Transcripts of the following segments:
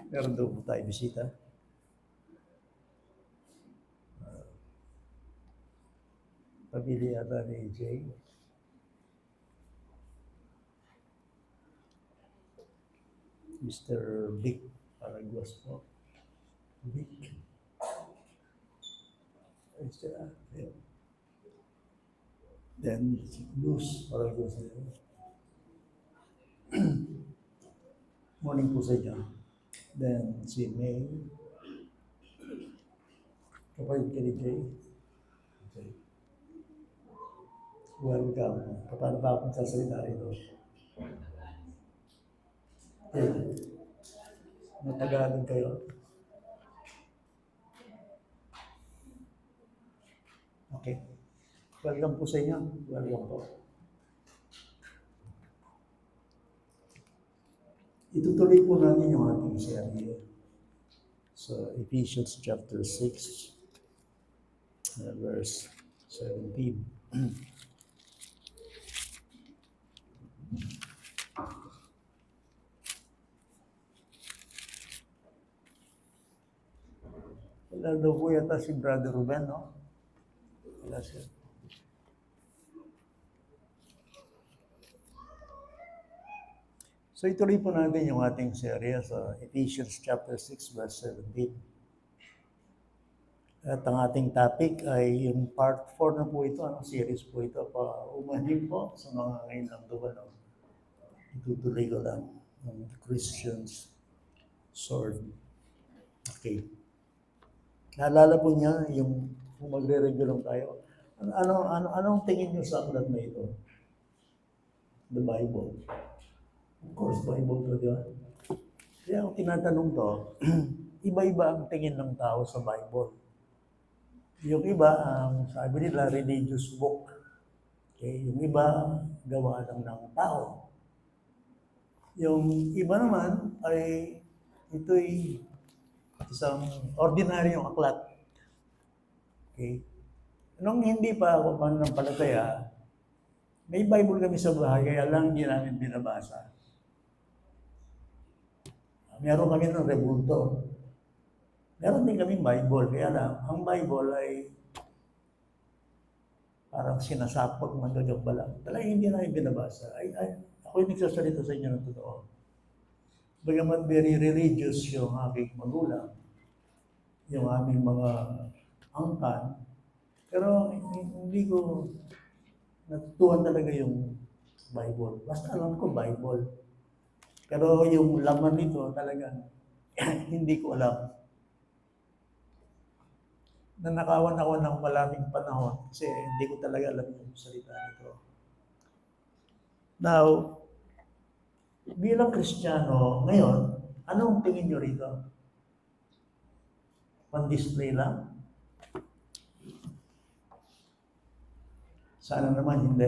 Meron daw po tayo bisita. Pamilya yata ni AJ. Mr. Vic Paraguas po. Vic. Ay siya. Then, Luz Paraguas. Morning po sa inyo. Then, si May. Kapag ka ni Jay. Okay. Welcome. Paano ba akong sasalita ito? Okay. Matagalog kayo. Okay. Welcome po sa inyo. Welcome po. Itutuloy po natin yung ating serye. So, Ephesians chapter 6, verse 17. Wala daw po yata si Brother Ruben, no? Wala siya. So ituloy po natin yung ating serye sa Ephesians chapter 6, verse 17. At ang ating topic ay yung part 4 na po ito, series po ito, umahin po sa mga ngayon lang doon. Itutuloy ko lang ng Christian's Sword. Okay. Naalala po niya yung kung magre-review lang tayo. Anong tingin niyo sa aklat na ito? The Bible. Of course, Bible to, di ba? Kaya ako tinatanong to, iba-iba ang tingin ng tao sa Bible. Yung iba, sabi nila, religious book. Okay? Yung iba, gawa lang ng tao. Yung iba naman ay ito'y isang ordinaryong aklat. Okay? Nung hindi pa ako pananampalataya, may Bible kami sa bahay, kaya lang hindi namin binabasa. Meron kami ng rebulto. Meron din kaming Bible, kaya lang, ang Bible ay parang sinasapag, magagamba lang. Talagang hindi namin binabasa. Ako yung nagsasalita sa inyo ng totoo. Bagamat very religious yung aking magulang, yung aming mga angkan, pero hindi ko natutuhan talaga yung Bible. Basta alam ko Bible. Pero yung laman nito talagang hindi ko alam. Nanakawan ako ng maraming panahon kasi hindi ko talaga alam yung salita nito. Now, bilang Kristiyano, ngayon, anong tingin nyo rito? Pan-display lang? Sana naman hindi.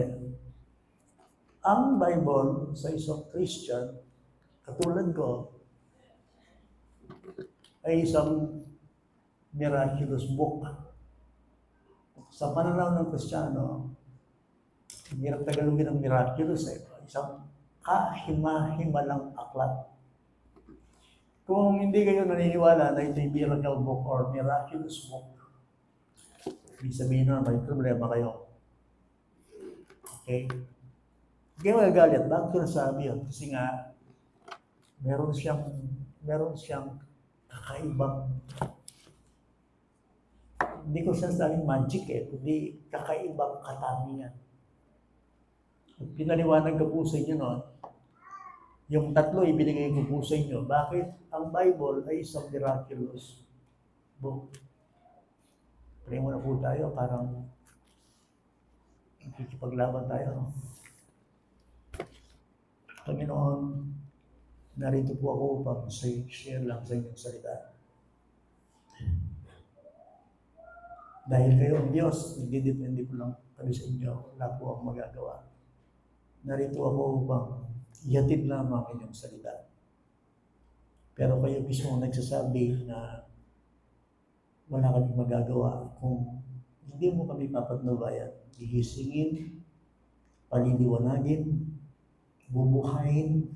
Ang Bible sa isang Christian, katulad ko, ay isang miraculous book. Sa pananaw ng Kristiyano, hirap tagalogin ng miraculous isang kahima-himalang aklat. Kung hindi kayo naniniwala na ito'y miracle book or miraculous book, ibig sabihin na may problema kayo. Okay? Hindi kayo magagalit. Bakit ko nasabi yun? Kasi nga, meron siyang kakaibang, hindi ko sinasabing magic kundi kakaibang katangian. Pinaliwanag ko po sa inyo noon, yung tatlo ibinigay ko po sa inyo. Bakit ang Bible ay isang miraculous book? Pray muna po tayo, parang nakikipaglaban tayo. No? Panginoon, narito po ako upang share lang sa inyong salita. Dahil kayo ang Diyos, nagdidepende po lang kami sa inyo. Wala po akong magagawa. Narito ako upang ihatid lamang inyong salita. Pero kayo mismo nagsasabi na wala kaming magagawa kung hindi mo kami papatnubayan. Gigisingin, paliliwanagin, bubuhayin,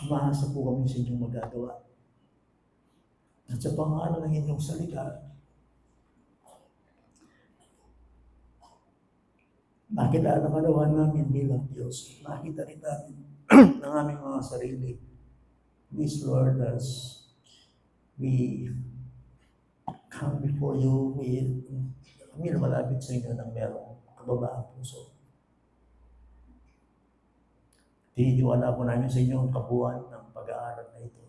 Umaasa po kami sa inyong magagawa. At sa pangalan ng inyong salita, makilala ka naman namin bilang Diyos. Makita rin namin ng aming mga sarili. Please, Lord, as we come before you, kami lumalapit sa inyo ng merong kababaang puso. Tinitiwala po namin sa inyo ang kabuuan ng pag-aaral na ito.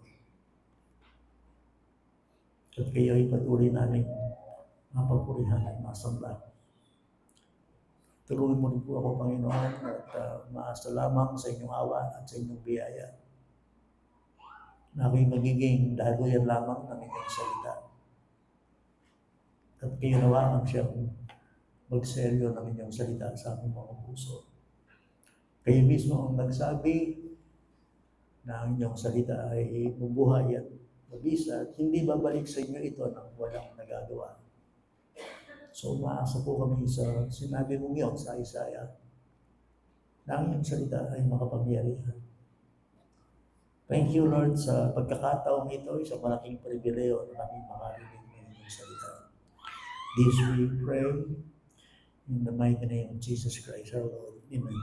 At kayo ay patuloy namin mapapurihan at masamba. Tulungan mo rin po ako, Panginoon, at maasa lamang sa inyong awa at sa inyong biyaya na ako'y magiging daluyan lamang ng inyong salita. At kayo nawa ang siyang magseryo ng inyong salita sa aming mga puso. Kayo mismo ang nagsabi na ang inyong salita ay bubuhay at mabisa at hindi babalik sa inyo ito nang walang nagagawa. So umaasa po kami sa sinabi mong yun sa Isaiah na ang inyong salita ay makapangyarihan. Thank you, Lord, sa pagkakataong ito, isang malaking pribileyo na kami makarinig ng inyong salita. This we pray in the mighty name of Jesus Christ, our Lord. Amen.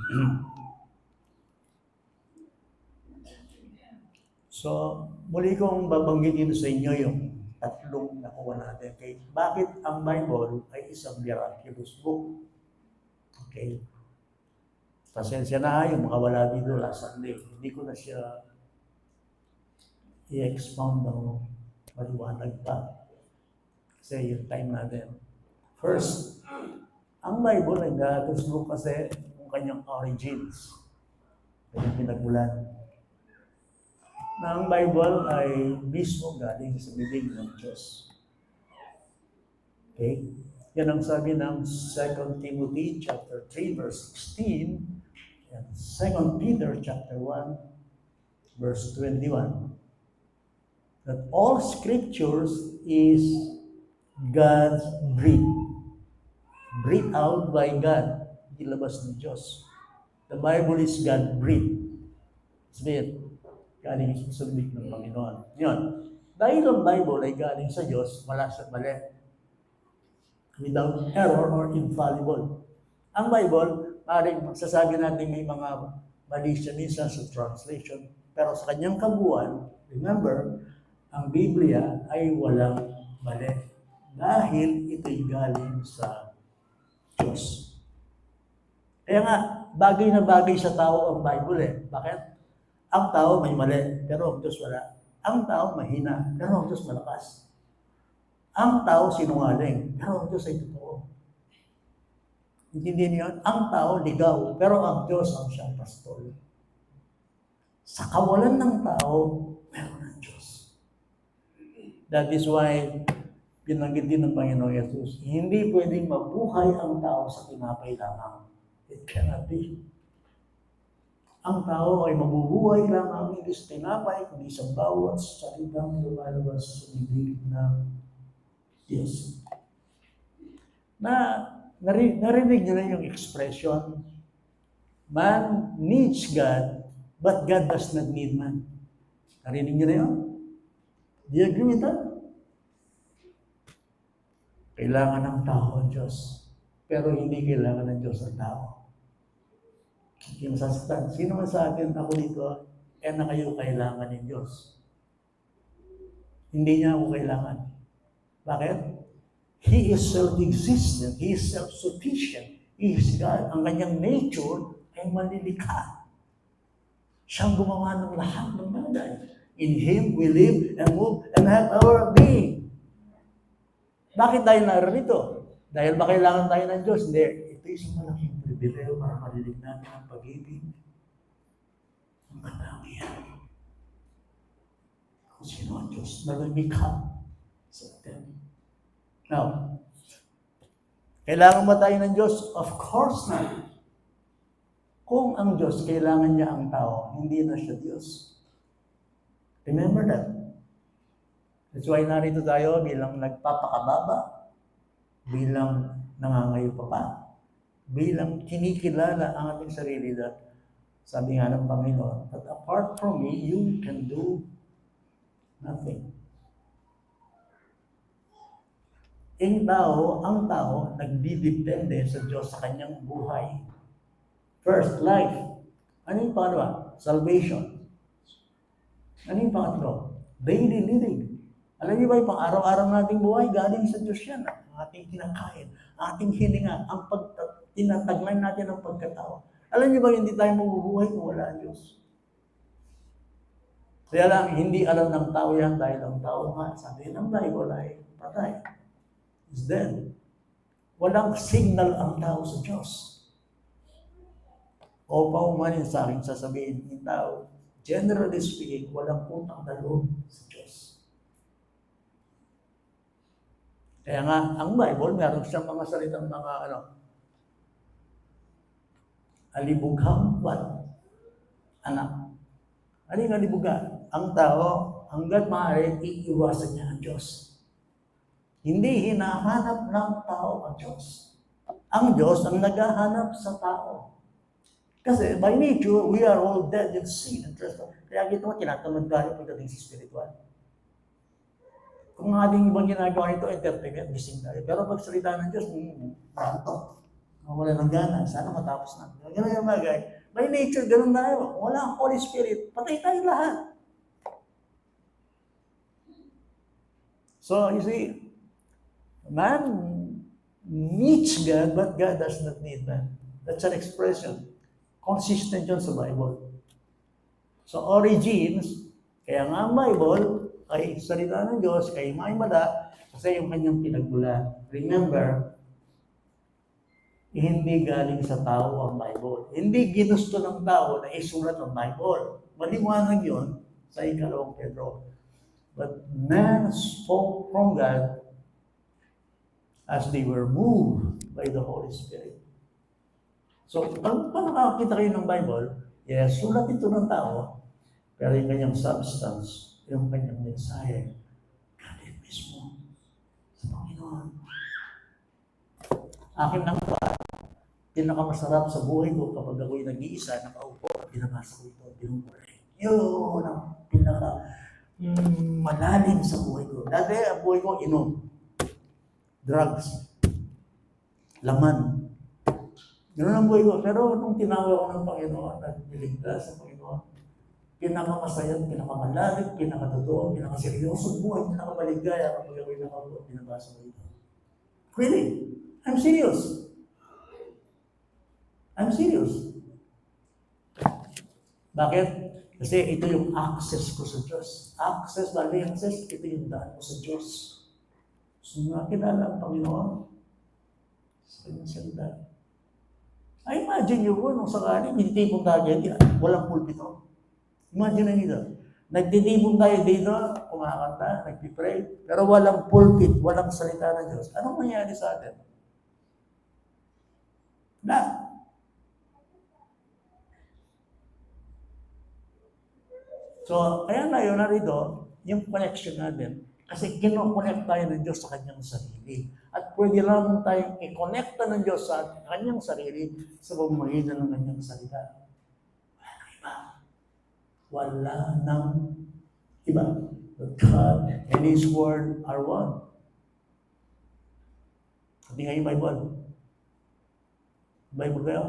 So, muli kong babanggitin sa inyo yung tatlong nakuha natin. Okay? Bakit ang Bible ay isang miraculous book? Okay? Pasensya na yung mga wala dito last Sunday. Hindi ko na siya i-expound ng maliwanag pa. Kasi yung time natin. First, ang Bible ay miraculous book kasi yung kanyang origins. Kanyang pinagmulan. Na ang Bible ay mismo galing sa bibig ng Diyos. Okay? Yan ang sabi ng 2 Timothy chapter 3 verse 16 and 2 Peter chapter 1 verse 21. That all scriptures is God's breathed. Breathed out by God. Ilabas ng Diyos. The Bible is God breathed. Sabihin, galing sa bibig ng Panginoon. Yun. Dahil ang Bible ay galing sa Diyos, wala sa mali. Without error or infallible. Ang Bible, maaaring magsasabi natin may mga mali siya minsan sa translation. Pero sa kanyang kabuuan, remember, ang Biblia ay walang mali. Dahil ito'y galing sa Diyos. Kaya nga, bagay na bagay sa tao ang Bible eh. Bakit? Ang tao may mali, pero ang Diyos wala. Ang tao mahina, pero ang Diyos malakas. Ang tao sinungaling, pero ang Diyos ay totoo. Hindi niyo, ang tao ligaw, pero ang Diyos ang siyang pastol. Sa kawalan ng tao, meron ang Diyos. That is why, binanggit din ng Panginoon Jesus, hindi pwedeng mabuhay ang tao sa tinapay lamang. It cannot be. Ang tao ay mabubuhay lamang hindi sa tinapay, kundi sa bawat salitang lumalabas sa bibig ng Diyos. Narinig niyo na yung expression, man needs God, but God does not need man. Narinig niyo na yun? Do you agree with that? Kailangan ng tao ang Diyos, pero hindi kailangan ng Diyos ang tao. Yung sasaktan, sino man sa atin, ako dito, na kayo kailangan ng Diyos. Hindi niya ako kailangan. Bakit? He is self-existent. He is self-sufficient. He is God. Ang kanyang nature ay malilikha. Siyang gumawa ng lahat ng bagay. In Him, we live and move and have our being. Bakit tayo narito? Dahil ba kailangan tayo ng Diyos? Hindi. Ito isang malaking pribileyo para marinig natin ang pag-ibig. Ang katangian. Kung sino ang Diyos na lumikha sa atin. Now, kailangan ba tayo ng Diyos? Of course not. Kung ang Diyos, kailangan niya ang tao, hindi na siya Diyos. Remember that. That's why narito tayo bilang nagpapakababa, bilang nangangayo pa, bilang kinikilala ang ating sarili that Sabi nga ng Panginoon, but apart from me, you can do nothing. Ang tao, nagdidepende sa Diyos sa kanyang buhay. First, life. Ano yung pangalawa? Salvation. Ano yung pangatlo? Daily living. Alam niyo ba yung pang-araw-araw nating buhay, galing sa Diyos yan. Ang ating kinakain, ating hininga, ang tinataglay natin ng pagkatao. Alam niyo ba hindi tayo mabubuhay kung wala ang Diyos? Kaya lang, hindi alam ng tao yan dahil ang tao nga, sabi ng Bible ay patay. Is dead. Walang signal ang tao sa Diyos. O paumanin sa akin, sasabihin ng tao, generally speaking, walang utang na loob sa Diyos. Kaya nga, ang Bible, meron siyang mga salitang mga alibughang anak. Ano yung alibughan? Ang tao, hanggat maaari, iiwasan niya ang Diyos. Hindi hinahanap ng tao ang Diyos. Ang Diyos ang naghahanap sa tao. Kasi by nature, we are all dead in sin and trespass. Kaya gito mo, tinatamad tayo pagdating sa spiritual. Kung ating ibang ginagawa ito, entertainment, gising tayo. Pero pag salita ng Diyos, ganito. Wala ng gana, sana matapos na. Ganun yung bagay. By nature, ganun tayo. Wala ang Holy Spirit, patay tayo lahat. So, you see, man needs God, but God does not need man. That's an expression. Consistent yun sa Bible. So, origins, kaya nga ang Bible ay salita ng Diyos, kay Maimada, kasi yung kanyang pinagbulan. Remember, hindi galing sa tao ang Bible. Hindi ginusto ng tao na isulat ang Bible. Maliwanag yun sa 2 Pedro. But man spoke from God as they were moved by the Holy Spirit. So, pag nakakita kayo ng Bible, yes, sulat ito ng tao, pero yung kanyang substance, yung kanyang mensahe, galing mismo sa Panginoon. Akin lang po, pinakamasarap sa buhay ko kapag ako'y nag-iisa, nakaupo, pinabasa ko ito, pinupuri. Yun ang malalim sa buhay ko. Dati ang buhay ko, inom, drugs, laman. Ganun ang buhay ko. Pero nung tinawag ko ng Panginoon at niligtas sa Panginoon, pinakamasaya, pinakamalalim, pinakatotoo, pinakaseryoso buhay, pinakamaligaya kapag ako'y nakaupo, pinabasa ko ito. Really? I'm serious. I'm serious. Bakit? Kasi ito yung access ko sa Diyos. Access, bali access, ito yung daan ko sa Diyos. So, nakilala ang Panginoon sa kanyang salita. I imagine nyo po, nung sakali, nagtitipon tayo dito, walang pulpito. Imagine na nito. Nagtitipon tayo dito, kumakanta, nagpipray, pero walang pulpit, walang salita ng Diyos. Anong mangyari sa atin? Na. So, kaya ngayon narito, yung connection natin, kasi kinoconnect tayo ng Diyos sa kanyang sarili. At pwede lang tayong i-connecta ng Diyos sa kanyang sarili sa pamamagitan ng kanyang salita. Wala nang iba. Wala nang iba. But God and His Word are one. Hindi nga yung Bible. Bible kayo?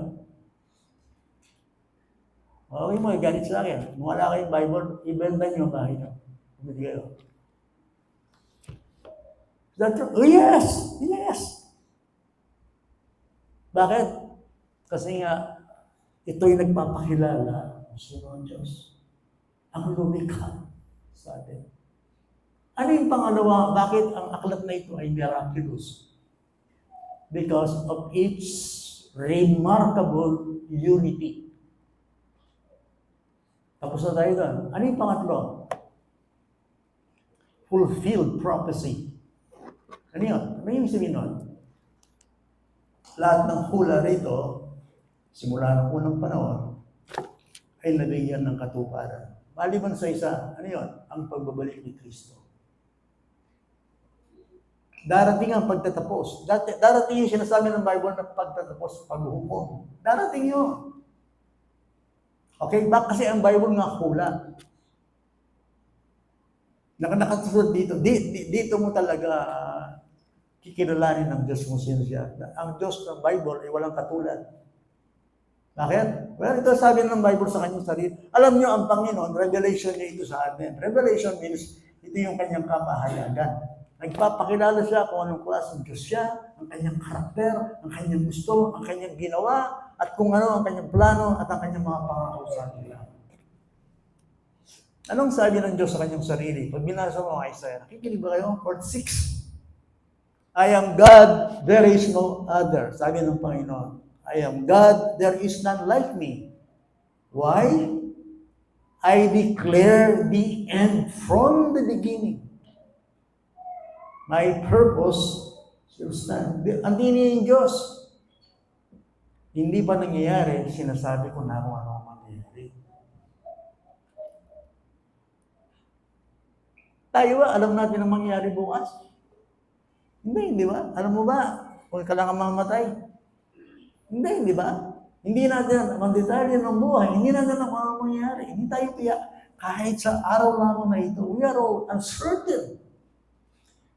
Okay mo, galit sa akin. Kung wala kayong Bible, ibenta nyo kahit nyo. Hindi kayo. That's true? Oh, yes! Yes! Bakit? Kasi nga, ito'y nagpapakilala ng sino ang Diyos. Ang lumikha sa atin. Ano yung pangalawa? Bakit ang aklat na ito ay miraculous? Because of its remarkable unity. Tapos na tayo doon. Ano yung pangatlo? Fulfilled prophecy. Ano yun? Ano yung sabihin nun? Lahat ng hula rito, simula ng unang panahon, ay nabigyan ng katuparan. Maliban sa isa, ano yun? Ang pagbabalik ni Kristo. Darating ang pagtatapos. Darating yung sinasabi ng Bible na pagtatapos, paghuhukom. Darating yun. Okay? Kasi ang Bible nga hula. Nakasulat dito. Dito mo talaga kikilalanin ng Diyos kung sino siya. Ang Diyos ng Bible ay walang katulad. Bakit? Well, ito sabi ng Bible sa kanyang sarili. Alam niyo, ang Panginoon, revelation niya ito sa atin. Revelation means ito yung kanyang kapahayagan. Nagpapakilala siya kung anong klaseng Diyos siya, ang kanyang karakter, ang kanyang gusto, ang kanyang ginawa, at kung ano ang kanyang plano at ang kanyang mga pangako sa atin. Anong sabi ng Diyos sa kanyang sarili? Pag binasa mo ang Isaiah, nakikinig ba kayo? 46. I am God, there is no other. Sabi ng Panginoon, I am God, there is none like me. Why? I declare the end from the beginning. My purpose shall stand. Ang tini ng Diyos. Hindi pa nangyayari, sinasabi ko na kung ano ang mangyayari. Tayo ba, alam natin ang mangyayari bukas? Hindi ba? Alam mo ba, kung kailangan mamatay? Hindi ba? Hindi natin ang detalye ng buhay, hindi natin ang mga mangyayari. Hindi tayo tiyak. Kahit sa araw lamang na ito, we are all uncertain.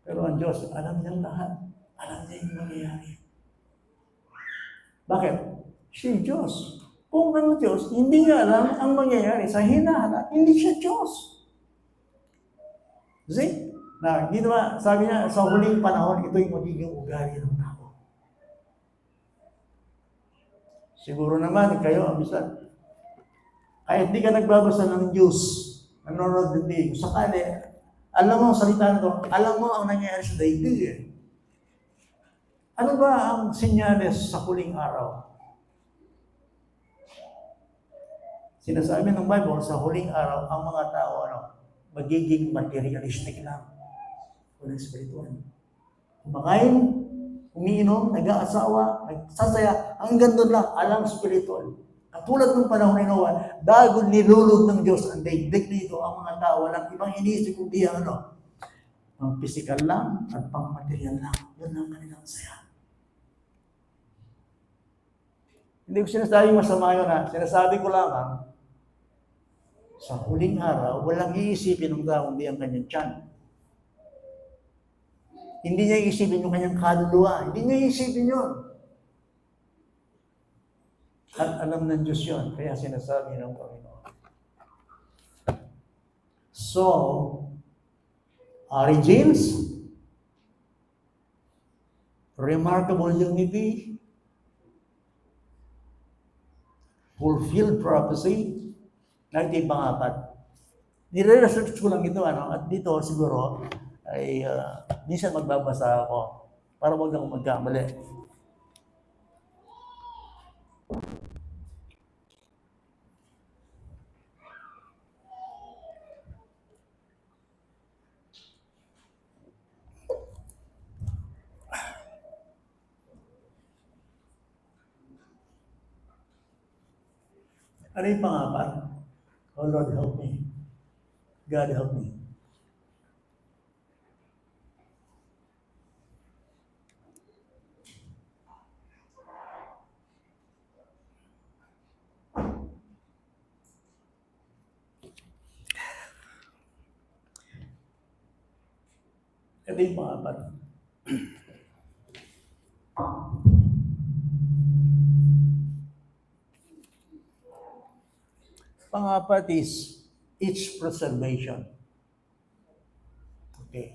Pero ang Diyos, alam niyang lahat. Alam niya yung mangyayari. Bakit? Siya Diyos. Kung ang Diyos, hindi niya alam ang mangyayari sa hinahanap, hindi siya Diyos. See? Na, dito ba, sabi niya, sa huling panahon, ito yung magiging ugali ng tao. Siguro naman, kayo, minsan, kahit di ka nagbabasa ng news, nanonood din, sakali, alam mo ang salita nito, alam mo ang nangyayari sa daigdig eh. Ano ba ang senyales sa huling araw? Sinasabi ng Bible, sa huling araw, ang mga tao, magiging materialistic lang. Walang spiritual. Kumakain, umiinom, nag-aasawa, nagsasaya, hanggang doon lang, alang spiritual. Katulad ng panahon ni Noah, bago nilulog ng Diyos ang daigdig nito, ang mga tao, walang ibang iniisip kundi ang physical lang at pang-material lang. Yun ang kanilang saya. Hindi ko sinasabi masama yun sinasabi ko lamang, sa huling araw, walang iisipin ng tao kundi ang kanyang tiyan. Hindi niya iisipin yung kanyang kaluluwa. Hindi niya iisipin yun. At alam ng Diyos yun. Kaya sinasabi ng Panginoon. So, origins, remarkable unity, fulfilled prophecy, ito yung pangapat. Nire-research ko lang ito, at dito siguro, ay minsan magbabasa ako para wag akong magkamali. Ano yung pangapat? Oh Lord, help me. God, help me. Ito yung pangapat. Pangapat is each preservation. Okay.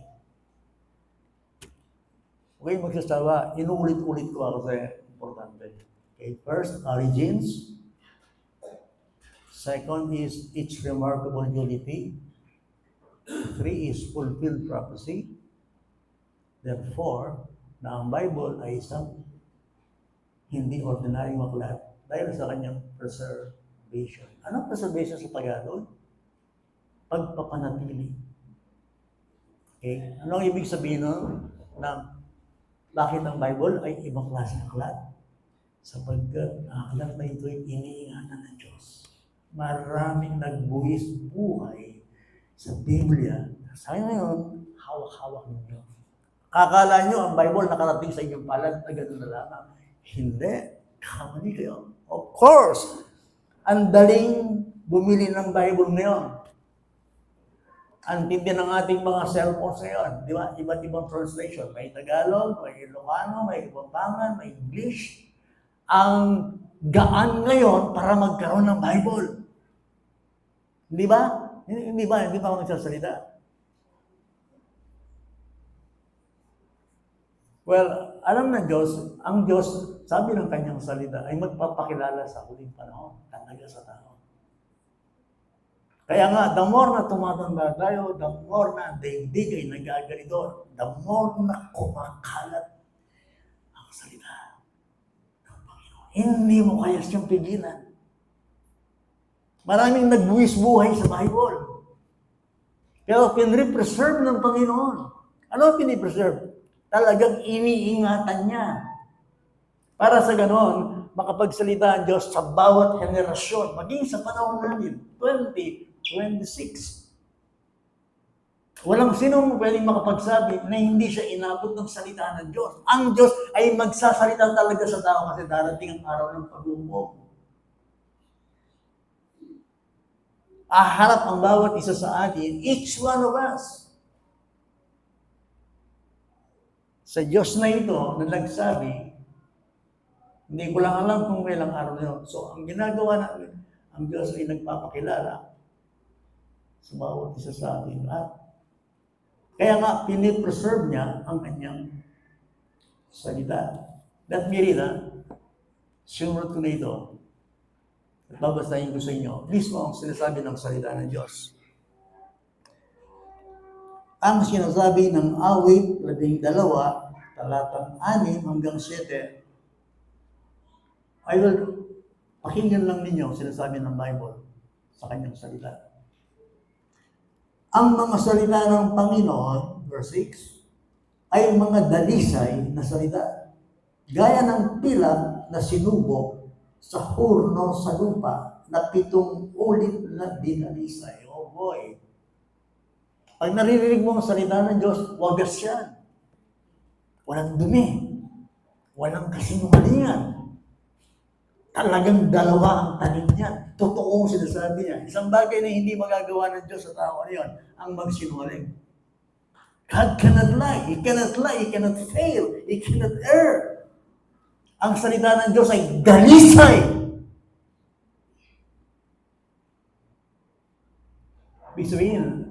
Okay, magsasawa. Inuulit-ulit ko ako sa importante. Okay, first, origins. Second is each remarkable unity. 3 is fulfilled prophecy. Then 4, na ang Bible ay isang hindi ordinaryong aklat dahil sa kanyang preservation. Anong preservation sa Tagalog? Pagpapanatili. Okay? Anong ibig sabihin nun? Na bakit ang Bible ay ibang klase ng aklat? Sapagkat ang aklat na ito ay iniingatan ng Diyos. Maraming nagbuwis buhay sa Biblia. Sa ngayon, hawak-hawak ninyo. Kakala nyo ang Bible nakarating sa inyong palad na gano'n na lamang. Hindi. Kamali kayo. Of course, Ang daling bumili ng Bible ngayon. Ang tindi ng ating mga cellphones ngayon, di ba? Iba't ibang translation. May Tagalog, may Ilocano, may Ibambangan, may English. Ang gaan ngayon para magkaroon ng Bible. Di ba? Hindi ba? Hindi ba ako nagsasalita? Well, alam ng Diyos, ang Diyos, sabi ng kanyang salita, ay magpapakilala sa huling panahon, talaga sa tao. Kaya nga, the more na tumatanda tayo, the more na daigdig ay nagagalidor, the more na kumakalat ang salita ng Panginoon. Hindi mo kaya siyang pigilan. Maraming nagbuwis buhay sa Bible. Pero pinrepreserve ng Panginoon. Ano pinipreserve? Talagang iniingatan niya. Para sa ganon, makapagsalita ang Diyos sa bawat henerasyon, maging sa panahon namin, 2026. Walang sinong pwedeng makapagsabi na hindi siya inabot ng salita ng Diyos. Ang Diyos ay magsasalita talaga sa tao kasi darating ang araw ng pag-uumog. Aharap ang bawat isa sa atin, each one of us. Sa Diyos na ito na nagsabi, hindi ko lang alam kung kailang araw na yun. So, ang ginagawa namin, ang Diyos ay nagpapakilala sa bawat isa sa atin. At kaya nga, pinipreserve niya ang kanyang salita. Let me read, sumunod ko na ito. At babasahin ko sa inyo. Mismo ang sinasabi ng salita ng Diyos. Ang sinasabi ng awit 12, talatang 6 hanggang 7, I will pakinggan lang ninyo ang sinasabi ng Bible sa kanyang salita. Ang mga salita ng Panginoon, verse 6, ay mga dalisay na salita, gaya ng pilak na sinubok sa hurno sa lupa na 7 ulit na dinalisay. Oh boy! Pag naririnig mo ang salita ng Diyos, wagas yan. Walang dumi. Walang kasinungalingan. Talagang dalawa ang tanim niyan. Totoo ang sinasabi niya. Isang bagay na hindi magagawa ng Diyos sa tao na yun, ang magsinungaling. God cannot lie. He cannot lie. He cannot fail. He cannot err. Ang salita ng Diyos ay dalisay. Ibig sabihin,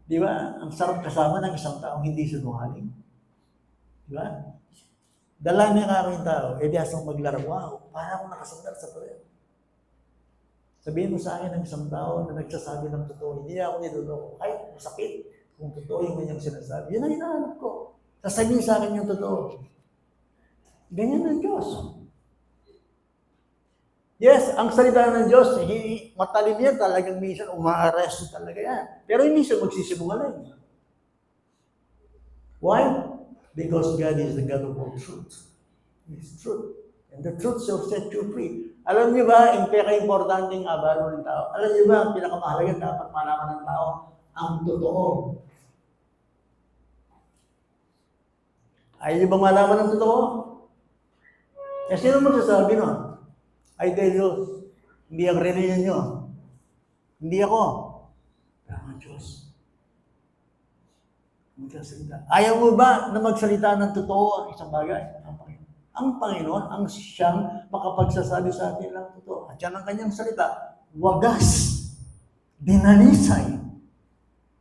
di ba, ang sarap kasama ng isang taong hindi sinungaling. Di ba? Dala niya nga yung tao, di asang maglaro, wow, para akong nakasandal sa pader. Sabihin mo sa akin ng isang tao na nagsasabi ng totoo, hindi ako niloloko, kahit masakit kung totoo yung kanyang sinasabi. Yun ang hinahanap ko. Sasabihin sa akin yung totoo. Ganyan ang Diyos. Yes, ang salita ng Diyos, matalim yan, talagang minsan umaaresto talaga yan. Pero hindi siya magsisinungaling. Why? Because God is the God of all truth. He is truth. And the truth shall set you free. Alam niyo ba, ang pinaka-importanting abalo ng tao? Alam niyo ba, ang pinakamahalaga dapat malaman ng tao? Ang totoo. Ayaw niyo ba malaman ng totoo? Eh, sino magsasabi nun? I tell you, hindi ang religion nyo. Hindi ako. Pero ang Diyos. Magsasalita. Ayaw mo ba na magsalita ng totoo ang isang bagay? Ang Panginoon. Ang Panginoon, ang siyang makapagsasabi sa atin ng totoo. At yan ang kanyang salita. Wagas. Dinalisay.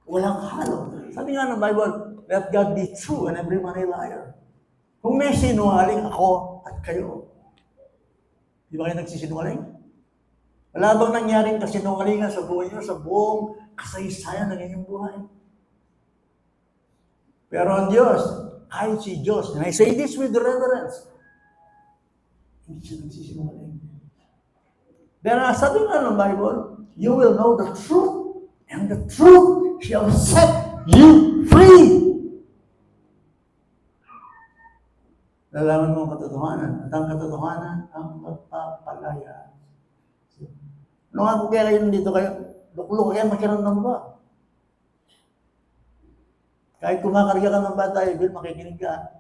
Walang halo. Sabi nga ng Bible, let God be true and every man a liar. Kung may sinungaling ako at kayo, di ba kayo nagsisinungaling? Wala bang nangyaring kasinungalingan sa buhay nyo, sa buong kasaysayan ng inyong buhay? Pero ang Diyos, kahit si Diyos, and I say this with reverence, hindi siya nagsisinungaling. Then, sabi nga ng Bible, you will know the truth, and the truth shall set you free. Lalaman mo ang katotohanan, at ang katotohanan ang magpapalaya. Nung ako kaya kayo nandito kayo, lukluk kayo, makiramdam ba? Kahit kumakarga ka ng bata, Bill, makikinig ka.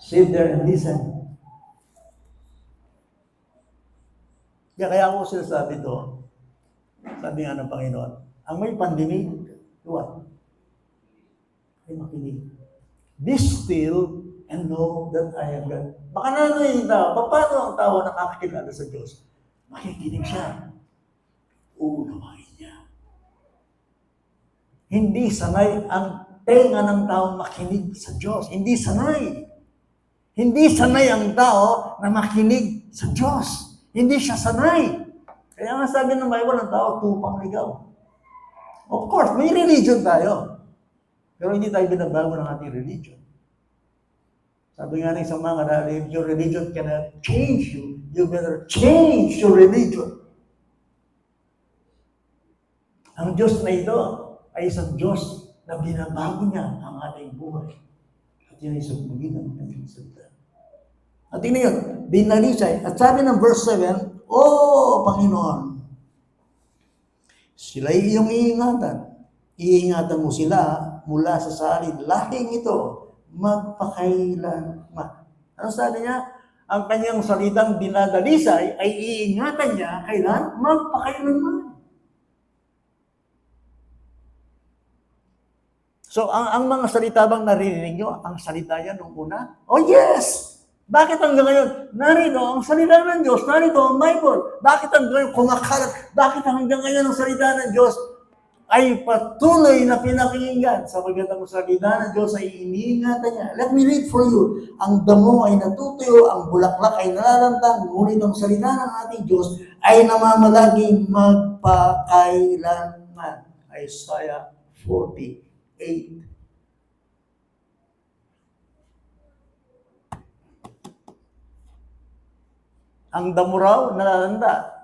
Sit there and listen. Kaya ako sinasabi to, sabi nga ng Panginoon, ang may pandinig, what? Ay makinig. Be still and know that I am God. Baka nanoy tao, paano ang tao nakakakilala sa Diyos? Makikinig siya. Uunawain niya. Hindi sanay ang tenga ng tao makinig sa Diyos. Hindi sanay. Hindi sanay ang tao na makinig sa Diyos. Hindi siya sanay. Kaya nga sabi ng Bible, ang tao tupang ligaw. Of course, may religion tayo. Pero hindi tayo binabago ng ating religion. Sabi nga ng isang mga ngarali, if your religion cannot change you, you better change your religion. Ang Diyos na ito ay isang Diyos na binabago niya ang ating buhay. At yun ay sumbugin ng kanyang salita. At tingnan yun, binalisay. At sabi ng verse 7, Panginoon, sila'y iyong iingatan. Iingatan mo sila mula sa salin. Lahing ito, magpakailanman. Ano sabi niya? Ang kanyang salitang dinadalisay ay iingatan niya kailan? Magpakailanman. So, ang mga salita bang narinig nyo? Ang salita niya nung una? Oh yes! Bakit hanggang ngayon? Narito ang salita ng Diyos. Narito ang Bible. Bakit hanggang ngayon kumakalat? Bakit hanggang ngayon ang salita ng Diyos ay patuloy na pinakinggan? Sapagkat ang salita ng Diyos ay iniingatan niya. Let me read for you. Ang damo ay natutuyo, ang bulaklak ay nalalantang, ngunit ang salita ng ating Diyos ay namamalaging magpakailanman. Isaiah 48. Ang damo raw, nalalanda.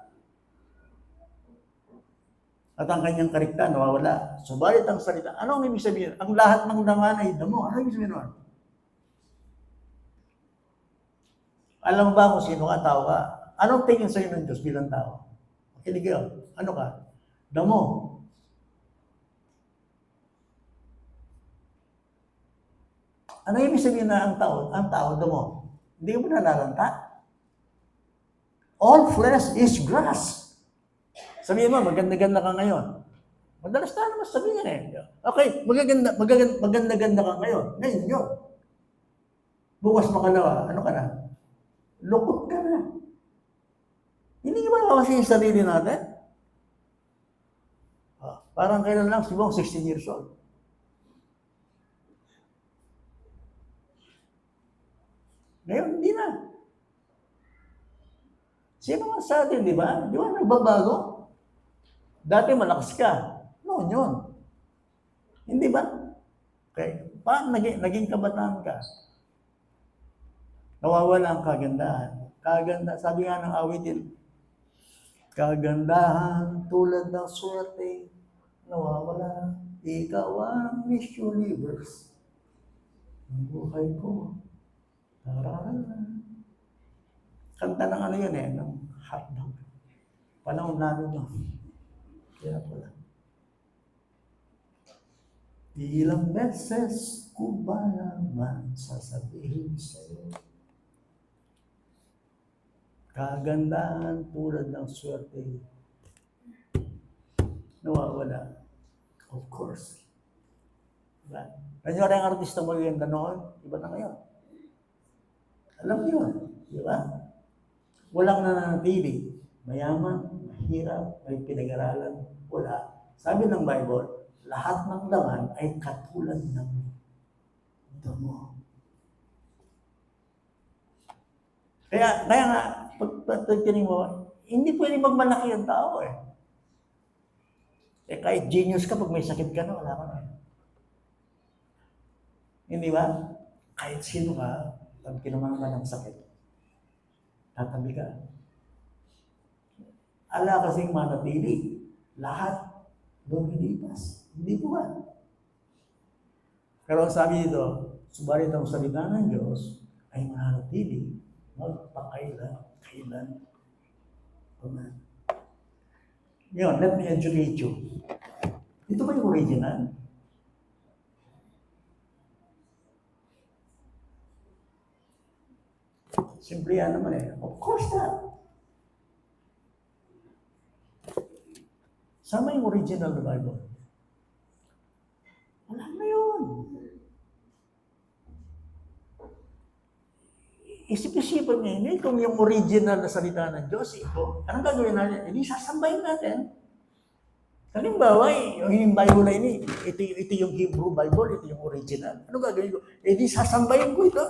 At ang kanyang karikta, nawawala. Subalit ang salita, ano ang ibig sabihin? Ang lahat ng laman ay damo. Ano ang ibig sabihin nun? Alam mo ba kung sino ka, tao ka? Anong tingin sa'yo ng Diyos bilang tao? Makinig kayo. Ano ka? Damo. Ano ibig sabihin na ang tao, damo? Hindi mo nalalanta? All flesh is grass. Sabihin mo, maganda-ganda ka ngayon. Madalas na naman sabihin Okay, maganda-ganda ka ngayon. Ngayon yun. Bukas makalawa, ano ka na? Lukot ka na. Hindi ba naman kasi yung sarili natin? Parang kailan lang, siguro 16 years old. Ngayon, hindi na. Sino man sa atin, di ba? Di ba nagbabago? Dati malakas ka. Noon yun. Hindi ba? Okay. Paano naging kabataan ka? Nawawala ang kagandahan. Sabi nga ng awitin, kagandahan tulad ng swerte, nawawala. Ikaw ang Miss Universe. Ang buhay ko. Tararara. Kanta ng ano yun ng hotdog. Panahon namin yun. Kaya pala. Ilang beses ko ba naman sasabihin sa'yo, kagandahan tulad ng swerte, nawawala. Of course. Diba? Kanya rin ang artista mo yung ganoon, iba na ngayon. Alam niyo yun. Diba? Walang nananatili. Mayaman, mahirap, may pinag-aralan, wala. Sabi ng Bible, lahat ng laman ay katulad ng damo. Kaya nga, pagtinig mo, hindi pwede magmalaki ang tao kahit genius ka, pag may sakit ka na, wala ka na. Hindi ba? Kahit sino ka, pag kinamang ka ng sakit, tatabi ka. Ala kasing manatili. Lahat lumilipas. Hindi po ba? Pero ang sabi dito, subalit ang salita ng Diyos ay manatili magpakailan. Amen. Yun, let me educate you. Ito ba yung original? Simple yan naman eh. Of course not. Sama yung original na Bible. Wala na yun. Isip-isipan niya, hindi kung yung original na salita ng Diyos, ito, anong gagawin natin? Hindi sasambahin natin. Halimbawa, yung Bible na ini, ito yung Hebrew Bible, ito yung original. Ano gagawin ko? Hindi sasambahin ko ito.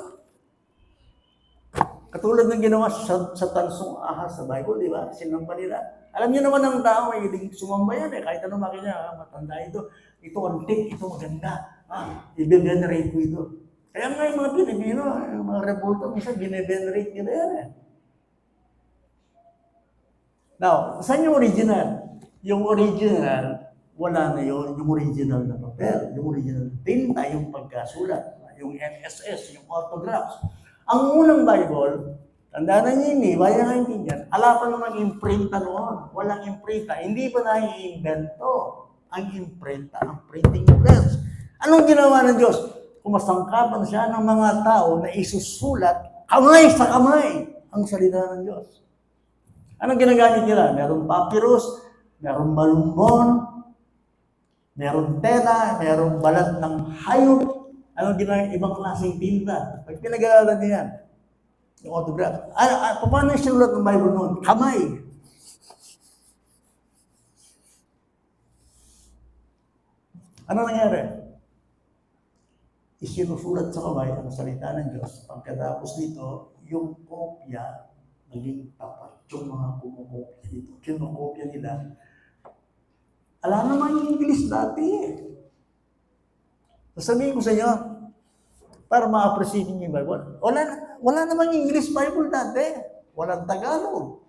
Katulad ng ginawa sa tansong ahas sa Bible, di ba? Sinamba nila. Alam niyo naman ang tao, ay hindi sumamba yan eh. Kahit anong makina, matanda ito. Ito antik, ito maganda. I-venerate ko ito. Kaya nga yung mga Pilipino, yung mga revolto, minsan bine-venerate nila yan eh. Now, saan yung original? Yung original, wala na yun. Yung original na papel, yung original na tinta, yung pagkasulat, yung MSS, yung autographs. Ang unang Bible, tanda na niyo yun, bayan nga yung yan, ala pa naman imprinta noon. Walang imprinta. Hindi pa na-iimbento ang imprinta, ang printing press. Anong ginawa ng Diyos? Kumasangkapan siya ng mga tao na isusulat kamay sa kamay ang salita ng Diyos. Anong ginagamit nila? Merong papyrus, merong balumbon, merong tela, merong balat ng hayop. Anong ginagawa? Ibang klaseng tinta. Pag pinag-aaralan niya yan, yung autograph. Paano yung sinulat ng Bible noon? Kamay. Ano nangyari? Isinusulat sa kamay ang salita ng Diyos. Pagkatapos nito, yung kopya naging tapat. Yung mga kumukopya dito, kinukopya nila. Alam naman yung English dati eh. Sasabihin ko sa inyo, para ma-appreciate yung Bible, wala naman yung English Bible dati. Walang Tagalog.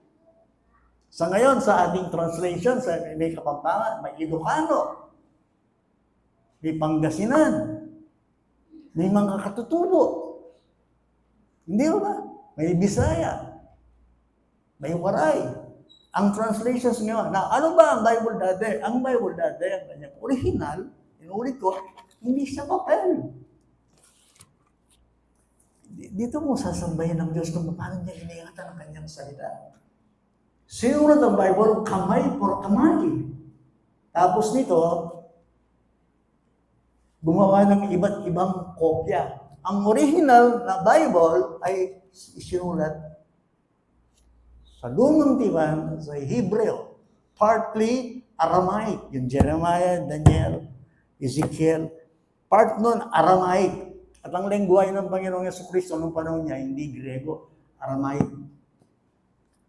Sa ngayon, sa ating translation, may Kapampangan, may Ilocano, may Pangasinan, may mga katutubo. Hindi ba? May Bisaya, may Waray. Ang translations ngayon, na ano ba ang Bible dati? Ang Bible dati, ang kanyang original, inulit ko, hindi siya papel. Dito mo sasambahin ng Diyos kung paano niya iniingatan ang kanyang salita. Sinulat ang Bible, kamay por kamay. Tapos nito, gumawa ng iba't ibang kopya. Ang original na Bible ay isinulat sa lumang tipan, sa Hebreo, partly Aramaic, yung Jeremiah, Daniel, Ezekiel, part nun Aramaic. At ang lengguwahe ng Panginoong Jesucristo noong panahon niya, hindi Grego, Aramaic.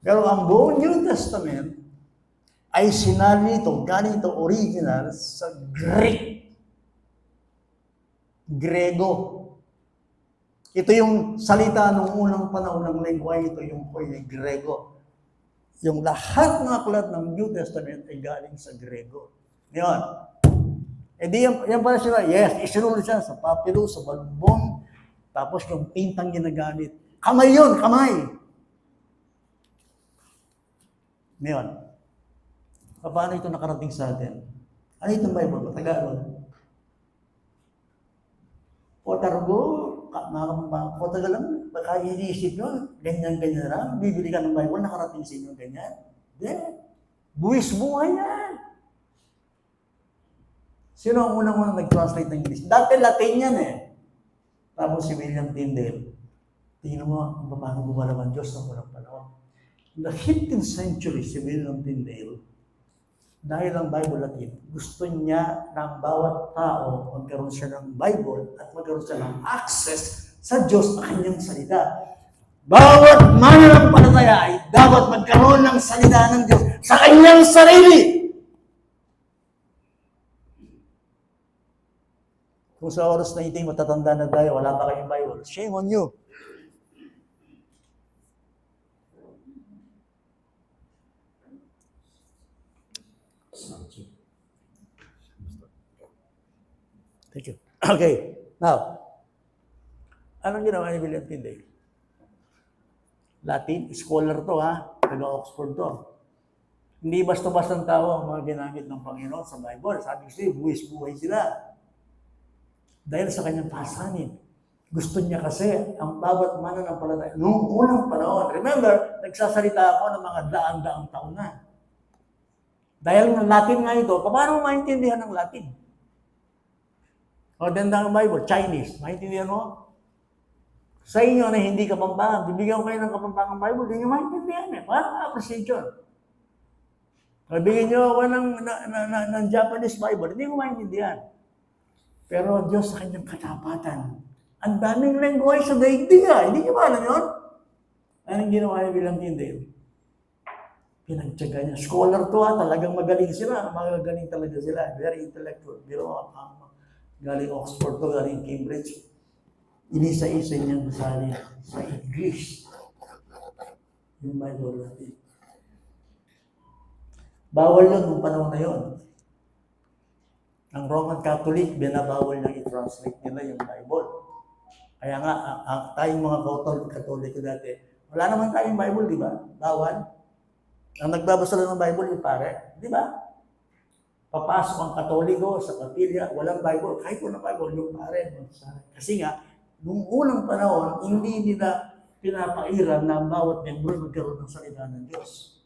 Pero ang buong New Testament ay sinali nito, galing ito original sa Greek. Grego. Ito yung salita ng unang panahon ng lengguwahe, ito yung Grego. Yung lahat ng aklat ng New Testament ay galing sa Grego. Ngayon, di yan pala sila, yes, isinulat siya sa papyrus, sa balumbong, tapos yung tintang ginagamit. Kamay yun, kamay! Ngayon, paano ito nakarating sa atin? Ano itong Bible? Tagalog? Kotargo, kotagal lang, baka iniisip nyo, ganyan-ganyan lang, bibili ka ng Bible, nakarating sa inyo ganyan. Hindi. Buwis buhay yan. Sino ang unang-unang nag-translate ng English? Dati Latin yan eh. Tapos si William Tyndale. Tingnan mo kung paano gumalaw ang Diyos ng unang panahon. In the 15th century, si William Tyndale, dahil ang Bible Latin, gusto niya ng bawat tao magkaroon siya ng Bible at magkaroon siya ng access sa Diyos na kanyang salita. Bawat mananampalataya ay dapat magkaroon ng salita ng Diyos sa kanyang sarili. Kung sa oras na ito matatanda na tayo, wala pa kayong Bible, shame on you. Thank you. Okay. Now, anong ginawa ni William Tyndale? Latin, scholar to ha, taga-Oxford to. Hindi basta-basta ng tao ang mga ginamit ng Panginoon sa Bible. Sabi ko siya, buwis-buhay sila. Dahil sa kanyang pasanin. Gusto niya kasi ang bawat mananampalataya. Noong unang panahon, remember, nagsasalita ako ng mga daang-daang taon na. Dahil ng Latin nga ito, paano mo maintindihan ng Latin? O ng Bible, Chinese, maintindihan mo? Sa inyo na hindi Kapampangan, bibigyan ko kayo ng Kapampangan Bible, hindi nyo maintindihan eh. Parang appreciation. Bibigyan nyo ako ng Japanese Bible, hindi ko maintindihan. Pero Diyos sa kanyang katapatan, ang daming lengguwahe sa daigdig hindi nyo ba alam yun? Anong ginawa niya bilang Tyndale? Pinagtyaga niya. Scholar to talagang magaling sila. Magagaling talaga sila. Very intellectual. Pero galing Oxford to, galing Cambridge. Inisa-isa niyang basali sa English. Yung Bible natin. Bawal yun nung panahon na yun. Ang Roman Catholic, binabawal nang i-translate nila yung Bible. Kaya nga, tayong mga Katoliko dati, wala naman tayong Bible, di ba? Bawal. Ang nagbabasa lang ng Bible, yung pare. Di ba? Papasok ang Katoliko sa kapilya, walang Bible. Kahit walang Bible, yung pare. Kasi nga, nung unang panahon, hindi nila pinapairan na bawat membro magkaroon ng salita ng Diyos.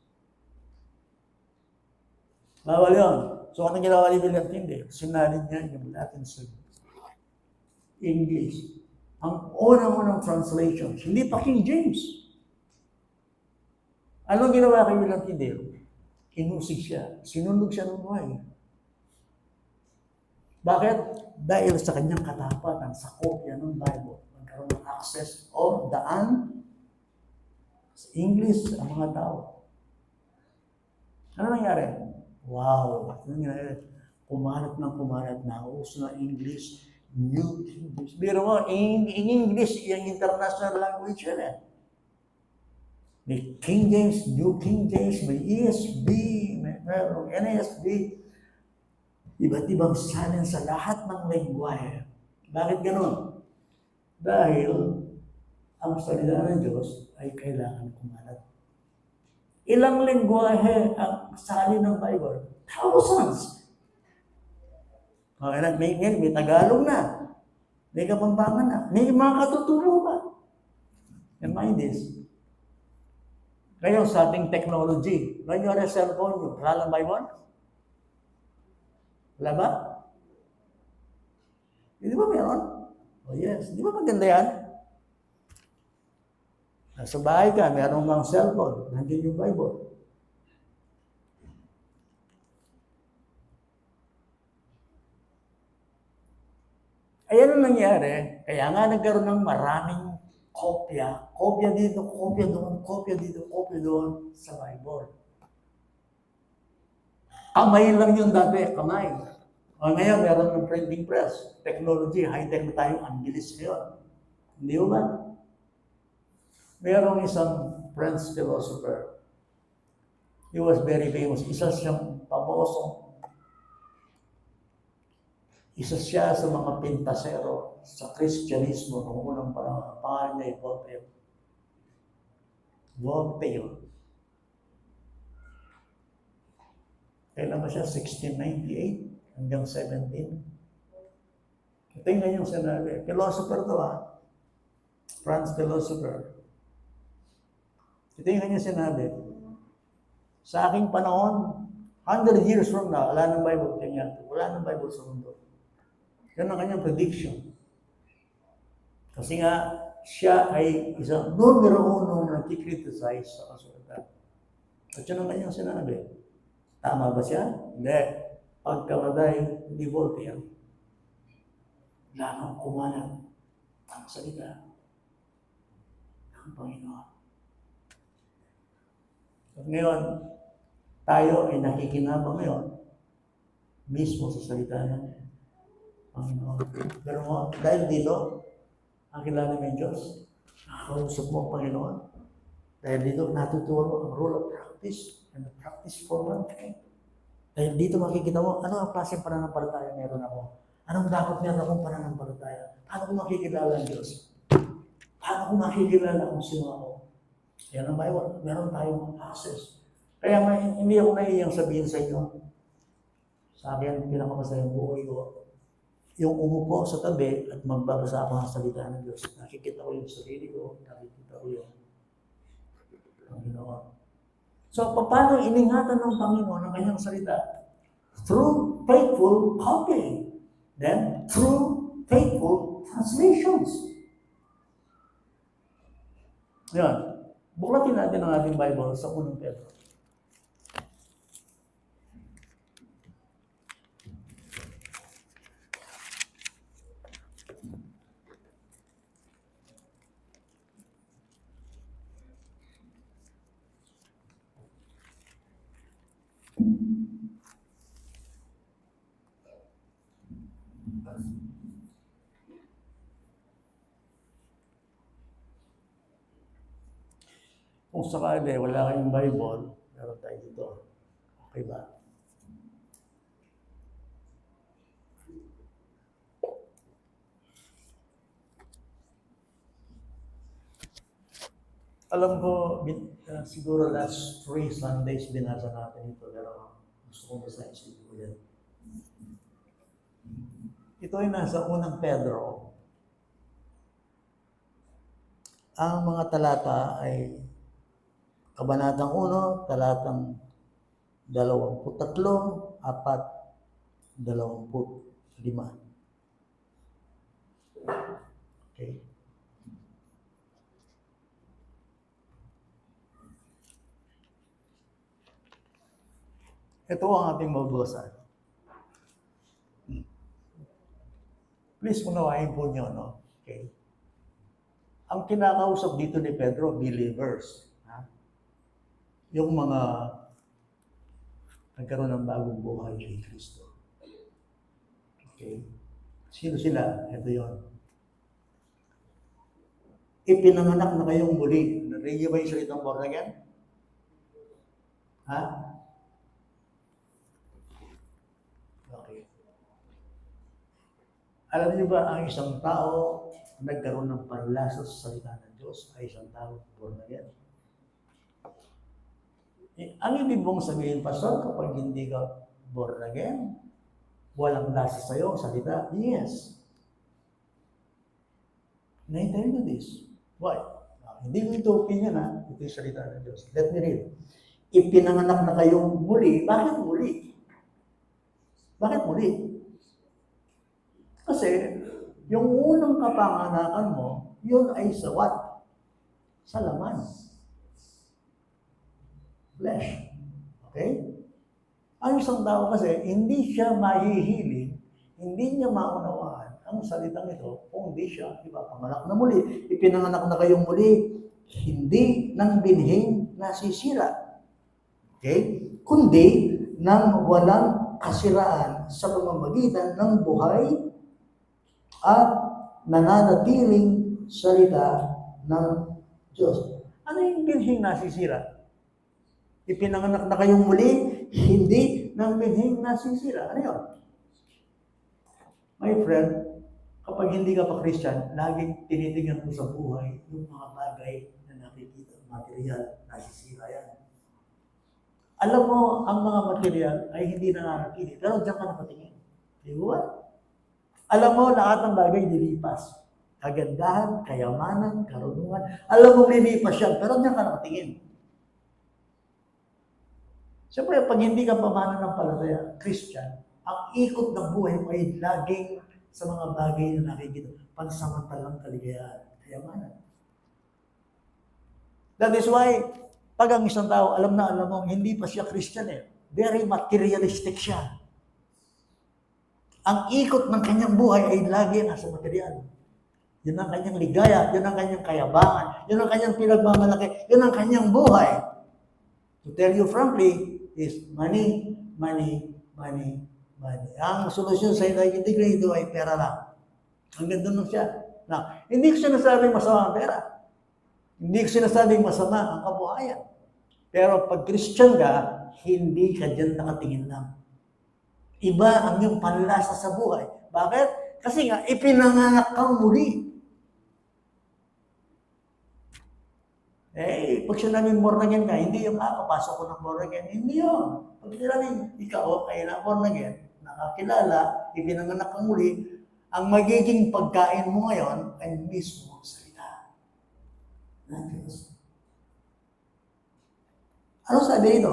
Bawal yun. So, anong ginawa ni William Tyndale? Sinalin niya yung Latin sa English. Ang unang-unang translation, hindi pa King James. Anong ginawa kay William Tyndale? Inusig siya. Sinunog siya ng buhay. Bakit? Dahil sa kanyang katapatan sa kopya ng Bible. Magkaroon ng access o daan sa English ang mga tao. Ano nangyari? Wow! Ano nangyari? Kumalat na uso na English, New English. Pero mo, in English, yung international language yan eh. May King James, New King James, may ESV, may NASB. Iba't ibang salin sa lahat ng lengguwahe. Bakit ganun? Dahil ang salita ng Diyos ay kailangan kumalat. Ilang lengguwahe ang salin ng Bible? Thousands. May Tagalog na. May Kapampangan na. May mga katutubo pa. And mind this. Ngayon sa ating technology, when you are a cellphone, you wala lang Bible? Wala ba? Di ba meron? Oh yes. Di ba maganda yan? Nasa bahay ka, meron mga cellphone, nandiyan yung Bible. Ayan ang nangyari, kaya nga nagkaroon ng maraming kopya. Kopya dito, kopya doon, kopya dito, kopya doon sa Bible. Kamay lang yun dati, kamay. O ngayon, meron ng printing press. Technology, high-tech na tayo, ang bilis ngayon. Hindi ba? Merong isang French philosopher. He was very famous. Isa siya sa mga pintasero sa Kristyanismo noong unang panahon. Pangalan niya ay Voltaire. Voltaire. Kailan ba siya? 1698 hanggang 17. Tingnan yung sinabi. Philosopher to French philosopher. Tingnan yung sinabi. Sa aking panahon, 100 years from now, wala ng Bible. Wala ng Bible sa mundo. Yan ang kanyang prediction. Kasi nga, siya ay isang numero uno na nagkikriticize sa kasulatan. At yun ang kanyang sinabi. Tama ba siya? Hindi. Pagkamatay ni Voltaire, lamang kumalat ang salita ng Panginoon. At ngayon, tayo ay nakikinabang ngayon mismo sa salita ng Panginoon. Pero dahil dito, ang kilala ng Diyos, nakakausap mo ang Panginoon. Dahil dito, natutuwa mo ang rule of practice and the practice for one thing. Dahil dito makikita mo, ano ang klaseng pananampalataya meron ako? Anong dapat meron akong pananampalataya? Paano ko makikilala ang Diyos? Paano ko makikilala kung sino ako? Yan ang Bible. Meron tayong access. Kaya hindi ako naiyang sabihin sa inyo. Sa akin, pinakamasayang buhay ko. yung umupo sa tabi at magbabasa ako ng salita ng Diyos. Nakikita ko yung sarili ko, nakikita ko yung Panginoon. So, paano iningatan ng Panginoon ang kanyang salita? Through faithful copying. Then, through faithful translations. Yan. Buklatin natin ang ating Bible sa unang Pedro. Kung sakali wala kayong Bible, meron tayo dito. Okay ba? Alam ko, siguro last 3 Sundays binasa natin ito, pero gusto kong basahin sa iyo yan. Ito ay nasa unang Pedro. Ang mga talata ay Kabanatang 1, talatang 23, 4, 25. Okay. Ito ang ating magbasa. Please unawain po nyo, no? Okay. Ang kinakausap dito ni Pedro, believers. Yung mga nagkaroon ng bagong buhay kay Kristo. Okay? Sino sila? Ito yun. Ipinanganak na kayong muli. Narinig ba yung salitang born again? Ha? Okay. Alam niyo ba ang isang tao nagkaroon ng panlasa sa salita ng Diyos ay isang tao born again? Ang ibig mong sabihin, Pastor, kapag hindi ka born again, walang lasa sa'yo, salita? Yes. And I tell you this. Why? Hindi ko ito opinion, ha? Ito yung salita ng Diyos. Let me read. Ipinanganak na kayong muli. Bakit muli? Bakit muli? Kasi, yung unang kapanganakan mo, yun ay sa what? Sa laman. Flesh. Okay? Ang isang tao kasi, hindi siya mahihiling, hindi niya maunawaan ang salitang ito kung hindi siya ipapanganak na muli. Ipinanganak na kayong muli, hindi ng binhing nasisira. Okay? Kundi ng walang kasiraan sa pamamagitan ng buhay at nananatiling salita ng Diyos. Ano yung binhing nasisira? Ipinanganak na kayong muli, hindi ng binhing nasisira. Ano yun? My friend, kapag hindi ka pa Christian, laging tinitingnan mo sa buhay yung mga bagay na nakikita, material, nasisira yan. Alam mo, ang mga material ay hindi nananatili, pero diyan ka nakatingin. Di ba? Alam mo, lahat ng bagay nilipas. Kagandahan, kayamanan, karunungan. Alam mo, lilipas yan, pero diyan ka nakatingin. Siyempre, pag hindi ka pamananampalataya, Christian, ang ikot ng buhay mo ay laging sa mga bagay na nakikita. Pansamantalang kaligayahan, kayamanan. That is why, pag ang isang tao, alam mo, hindi pa siya Christian eh. Very materialistic siya. Ang ikot ng kanyang buhay ay lagi nasa material. Yun ang kanyang ligaya, yun ang kanyang kayabangan, yun ang kanyang pinagmamalaki, yun ang kanyang buhay. To tell you frankly, is money, money, money, money. Ang solusyon sa naging ito ay pera lang. Hanggang doon lang siya. Now, hindi ko sinasabing masama ang pera. Hindi ko sinasabing masama ang kabuhayan. Pero pag Christian ka, hindi ka dyan nakatingin lang. Iba ang iyong panlasa sa buhay. Bakit? Kasi nga, ipinanganak kang muli. Pag sinabing born again ka, hindi yung papasok ko ng born again. Hindi yun. Pag sinabing ikaw ay na born again, nakakilala, ipinanganak kang muli, Ang magiging pagkain mo ngayon ay mismo ang salita ng Diyos. Ano sabi ito?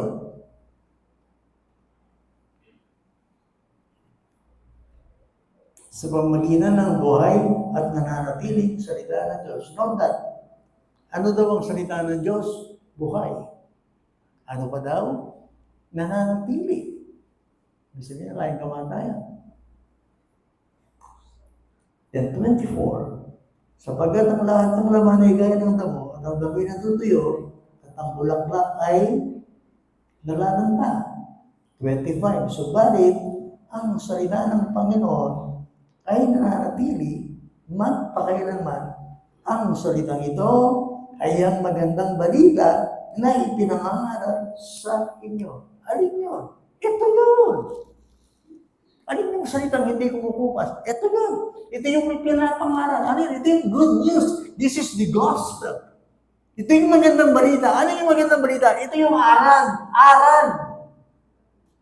Sa pamagitan ng buhay at nananatiling salita ng Diyos. Note that. Ano daw ang salita ng Diyos? Buhay. Ano pa daw? Nananatili. Ibig sabihin, laing kamatayan. Then 24, sapagkat ang lahat ng laman ay gaya ng damo, at ang damo'y natutuyo, at ang bulaklak ay nalalanta. 25, subalit ang salita ng Panginoon ay nananatili magpakailanman. Ang salitang ito ay ang magandang balita na ipinangangaral sa inyo. Alin yun? Ito yun. Alin yung salitang hindi kumukupas? Ito yun. Ito yung ipinapangaral. Ano yun? Ito yung good news. This is the gospel. Ito yung magandang balita. Ano yung magandang balita? Ito yung aral. Aral.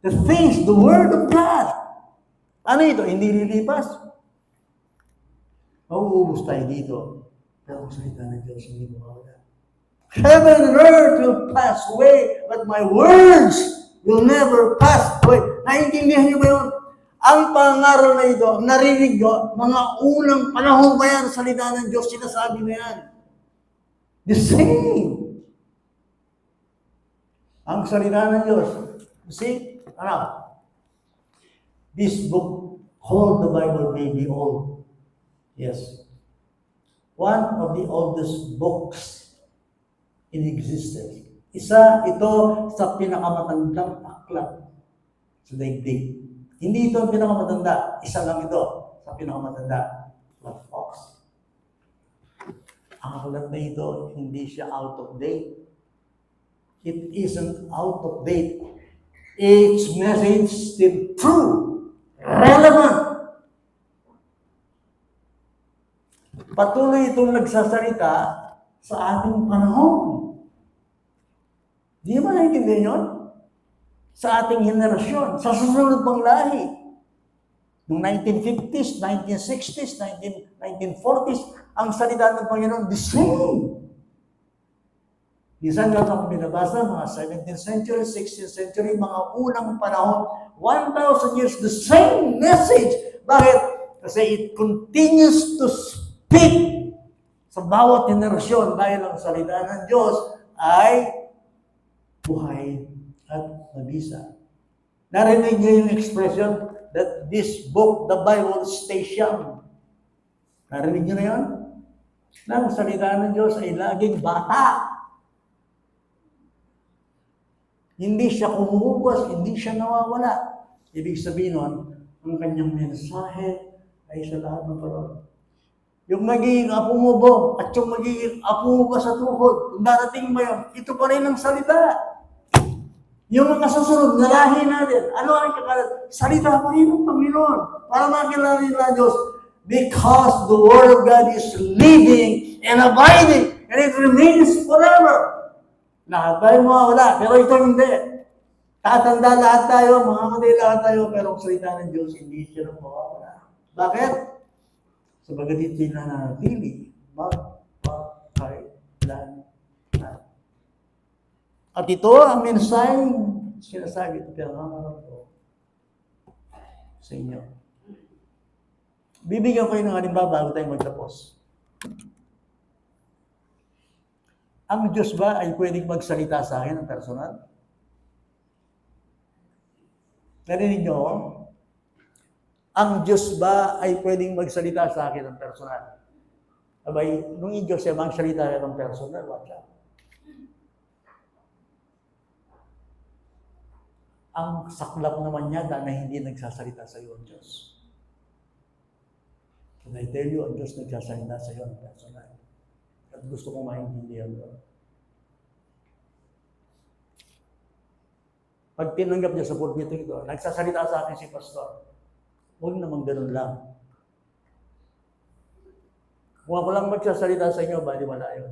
The things, the word of God. Ano ito? Hindi lilipas. Mauubos tayo dito. Pero ang salita ng Diyos hindi mawawala. Heaven and earth will pass away, but my words will never pass away. Naintindihan niyo ba yun? Ang pangaral na ito, narinig nyo, mga unang panahon pa yan, salita ng Diyos, sinasabi na yan. The same. Ang salita ng Diyos. You see? Ano? This book, called the Bible, may be old. Yes. One of the oldest books in existence. Isa ito sa pinakamatandang aklat sa daigdig. Hindi ito ang pinakamatanda. Isa lang ito sa pinakamatanda. What Fox? Ang aklat na ito, hindi siya out of date. It isn't out of date. Its message still true, relevant. Patuloy itong nagsasalita sa ating panahon. Di ba naiintindihan yun? Sa ating henerasyon, sa susunod pang lahi. Noong 1950s, 1960s, 1940s, ang salita ng Panginoon, the same. Minsan nga akong binabasa, mga 17th century, 16th century, mga unang panahon, 1,000 years, the same message. Bakit? Kasi it continues to speak sa bawat henerasyon dahil ang salita ng Diyos ay buhay at mabisa. Narinig niyo yung expression that this book, the Bible, stays young. Narinig niyo na yun? Na ang salita ng Diyos ay laging bata. Hindi siya kumukupas, hindi siya nawawala. Ibig sabihin nun, ang kanyang mensahe ay sa lahat ng panahon. Yung magiging apo mo ba at yung magiging apo mo ba sa tuhod, kung darating ba yun, ito pa rin ang salita. Yung mga susunod na lahi natin, ano ang kakalat? Salita pa rin ng Panginoon. Para makilala nila Diyos. Because the Word of God is living and abiding and it remains forever. Lahat tayo mawawala, pero ito hindi. Tatanda lahat tayo, mamamatay lahat tayo, pero ang salita ng Diyos, hindi siya mawawala. Bakit? Sabagat ito'y nananatili, magpakailanman. At ito ang mensaheng sinasabi ito, pero nangarap ko sa inyo. Bibigyan ko ng halimbawa bago tayo magtapos. Ang Diyos ba ay pwedeng magsalita sa akin ng personal? Narinig niyo? Ang Diyos ba ay pwedeng magsalita sa akin ng personal? Abay, nung yung Diyos ay magsalita ng personal, watch out. Ang saklap naman niya na hindi nagsasalita sa iyo ang Diyos. And I tell you, ang Diyos nagsasalita sa iyo ng personal. At gusto kong maintindihan mo. Pag tinanggap niya sa pulpito ito, nagsasalita sa akin si Pastor, huwag naman ganun lang. Kung ako lang magsasalita sa inyo, bali wala yun.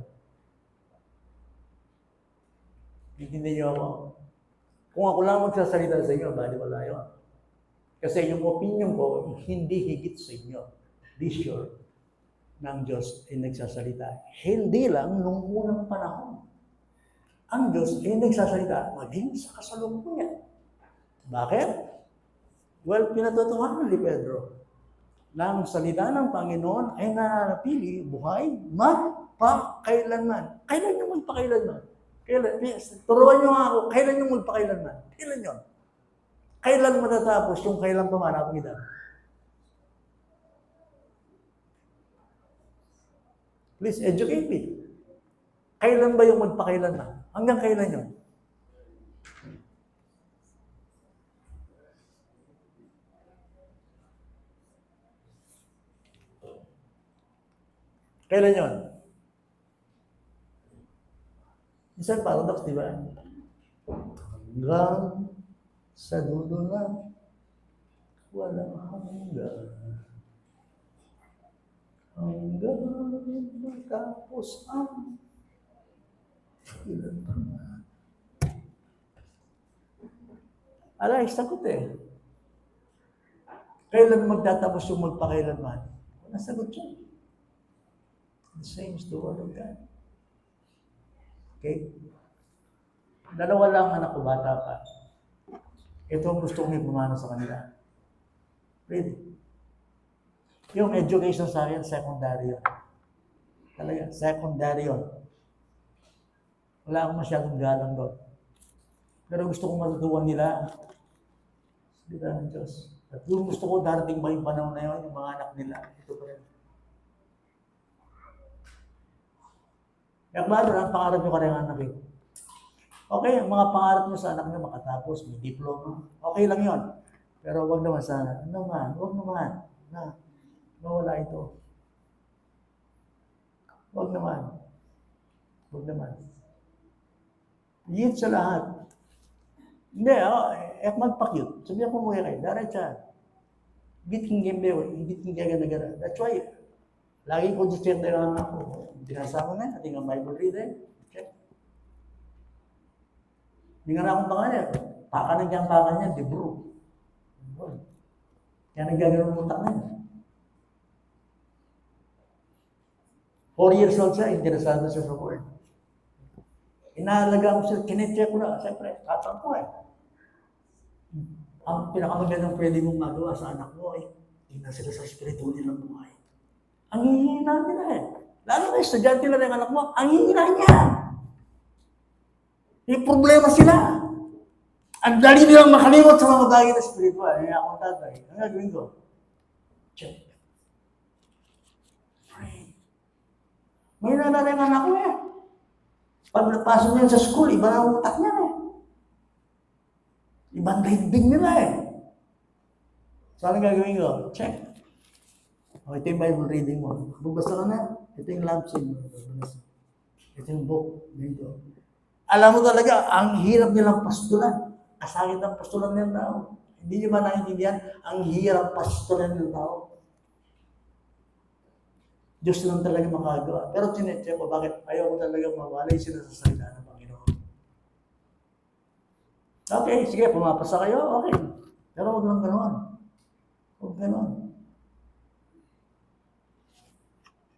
Intindihin niyo ako. Kung ako lang magsasalita sa inyo, bali wala yun. Kasi yung opinion ko, hindi higit sa inyo. leisure ng Diyos ay nagsasalita. Hindi lang nung unang panahon. Ang Diyos ay nagsasalita maging sa kasalukuyan. Bakit? Well, pinatutuhanan ni Pedro na ang salita ng Panginoon ay nananatili buhay magpakailanman. Kailan yung magpakailanman? Turuan nyo nga ako, kailan yung magpakailanman? Kailan yun? Kailan matatapos yung kailan pa man ang edad? Please educate me. Kailan ba yung magpakailanman? Hanggang kailan yun? Kailan yun? Isang paradox, di ba? Hanggang sa dulo na walang hanggan. Hanggang matapos ang ilan pa nga. Alay, sagot eh. Kailan magtatapos yung magpakailanman? Wala sagot yan. The same is the word of God. Okay? Dalawa lang anak ko, bata pa. Ito ang gusto kong ipumano sa kanila. Really. Yung education sa akin, secondary yun. Talaga, secondary yun. Wala akong masyadong galang doon. Pero gusto kong matutuwan nila. Salita ng Diyos. At yung gusto ko, darating ba yung panahon na yun, yung mga anak nila, ito pa rin. Kaya klaro, ang pangarap nyo ka rin anak eh. Okay, ang mga pangarap nyo sa anak nyo makatapos, may diploma. Okay lang yon. Pero wag naman sana. Wag naman. Mawala ito. Wag naman. Yun sa lahat. Hindi, magpa-cute. Sabihan ko mo kayo, daratsa. Higit king gagana. That's why, lagi ko discern lang ako. Dinasama na, ating ang Bible reader. Okay. Hindi nga na akong pangalan. Pakan niya, Debro. Kaya nagagano'n ng utak na yun. 4 years old siya, interesado siya sa word. Inaalaga ko siya, kinecheck ko na. Siyempre, tatang ko eh. Ang pinakamagandang pwede mong magawa sa anak mo ay tingnan sila sa espiritu nilang buhay. Ang hihina nila eh. Lalo na estudyante na rin anak mo, ang hihina niya. May problema sila. Ang dali nilang makalimot sa mga bagay na spiritual. Kaya akong tatay. Ang gagawin ko? Check. Pray. May nanay ang anak ko eh. Pag napasok niya sa school, iba na ang utak niya eh. Ibang dahigbing nila eh. So, anong gagawin ko? Check. O, ito yung Bible reading mo. Bubasa ka na. Ito yung lampshade mo. Ito yung book. Dito. Alam mo talaga, ang hirap nilang pastulan. Kasakit ang pastulan ng tao. Hindi niyo ba naiintindihan? Ang hirap pastulan ng tao. Diyos lang talaga makagawa. Pero tinecheck ko, bakit ayaw ko talaga mawalay sila sa salita ng Panginoon. Okay, sige, pumapasa kayo, okay. Pero huwag lang ganoon. Huwag ganoon.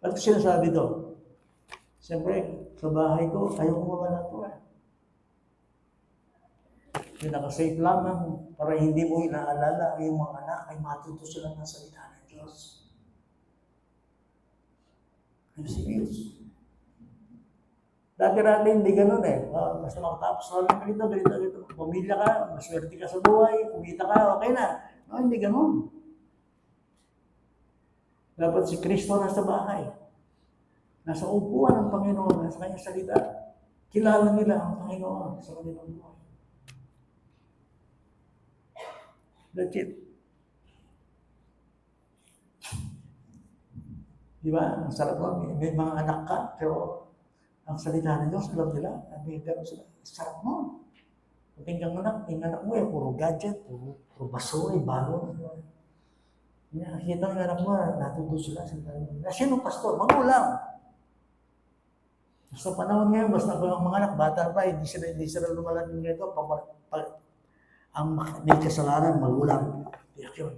Ba't ko sinasabi to? Siyempre, sa bahay ko, ayaw ko mawala to eh. Pinaka-safe lamang para hindi mo inaalala ang iyong mga anak ay matuto sila ng salita ng Diyos. I'm serious. Dati-dati hindi ganun eh. Basta makatapos na lang ganito. Pamilya ka, maswerte ka sa buhay, kumita ka, okay na. No, hindi ganun. Dapat si Kristo nasa bahay. Nasa upuan ng Panginoon, nasa kanyang salita. Kilala nila ang Panginoon sa kanilang buhay. That's it. Di ba? Ang sarap mo. May mga anak ka, pero ang salita ng Diyos, alam nila, may gano'n sila. Sarap mo. Kung yung anak mo, puro gadget, puro basura, balon. Nakikita ng anak mo, natuto sila. Sino pastor? Magulang. Sa panahon ngayon, basta ang mga anak, bata pa, hindi sila lumalaki nito, ang may kasalanan, magulang. Tiyak yun.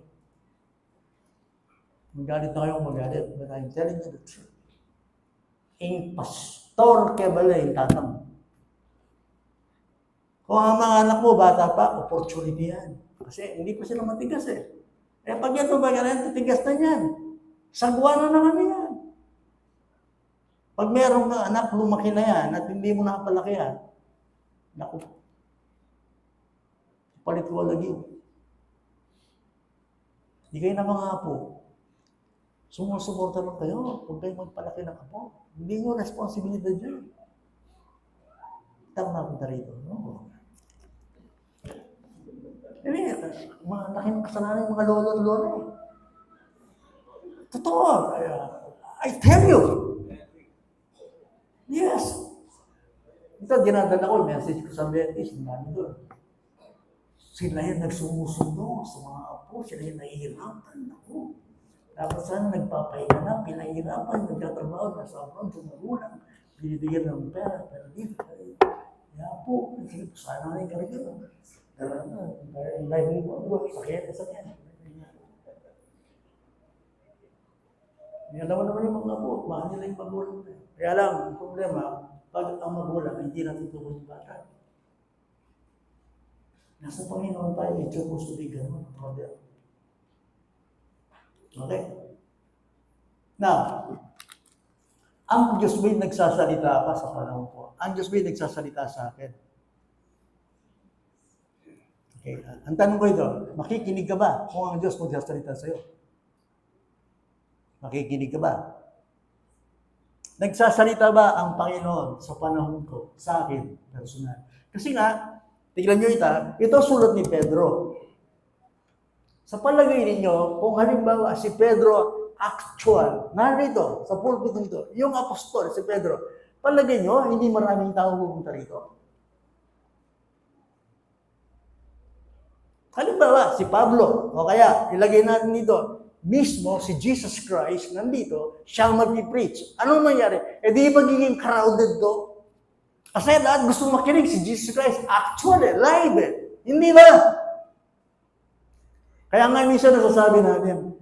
Magalit na kayong magalit. But I'm telling you the truth. Ang pastor kaya bala yung tatang. Kung ang mga anak mo, bata pa, opportunity yan. Kasi hindi pa sila matigas eh. Eh pag yan ba yan, titigas na yan. Sagwa na naman yan. Pag merong anak, lumaki na yan at hindi mo nakapalaki yan, naku, palit ko lagi. Hindi kayo na mga apo. Sumusuporta lang kayo. Huwag kayong magpalaki ng apo. Hindi nyo responsibilidad yun. Tama punta rito. No? Mga laki ng kasalanan yung mga lolo at lola. Totoo. I tell you. Yes. Ito, dinadala ko, message ko sa Betis, nani doon. Sila yung nagsumusundo sa mga apo, sila yung nahihirapan. Ako. Tapos sana nagpapahinga na, pinahirapan, nagtatrabaho, nasa abroad, sa magulang, binibigyan ng pera, pero dito, kaya po, sana na yung karigyan. Dahil mo, sakyan. Alam mo naman yung mga apo, mahal nila yung magulang. Kaya lang, ang problema, pag ang magulang, hindi natutuwa yung bata. Nasa Panginoon tayo, it's supposed to be ganun, brother. Okay? Now, ang Diyos ba'y nagsasalita pa sa panahon ko? Ang Diyos ba'y nagsasalita sa akin? Okay, ang tanong ko ito, makikinig ka ba kung ang Diyos magsasalita sa'yo? Makikinig ka ba? Nagsasalita ba ang Panginoon sa panahon ko, sa akin, personal? Kasi nga, tignan nyo ito sulat ni Pedro. Sa palagay ninyo, kung halimbawa si Pedro actual, narito, sa pulpit nito, yung apostol, si Pedro, palagay nyo, hindi maraming tao pupunta rito. Halimbawa, si Pablo, o kaya, ilagay natin dito, mismo si Jesus Christ nandito, siya mag-preach. Ano mangyari? Eh di magiging crowded to? Kasi lahat gusto makinig si Jesus Christ. Actually, live eh. Hindi ba? Kaya nga minsan nasasabi natin,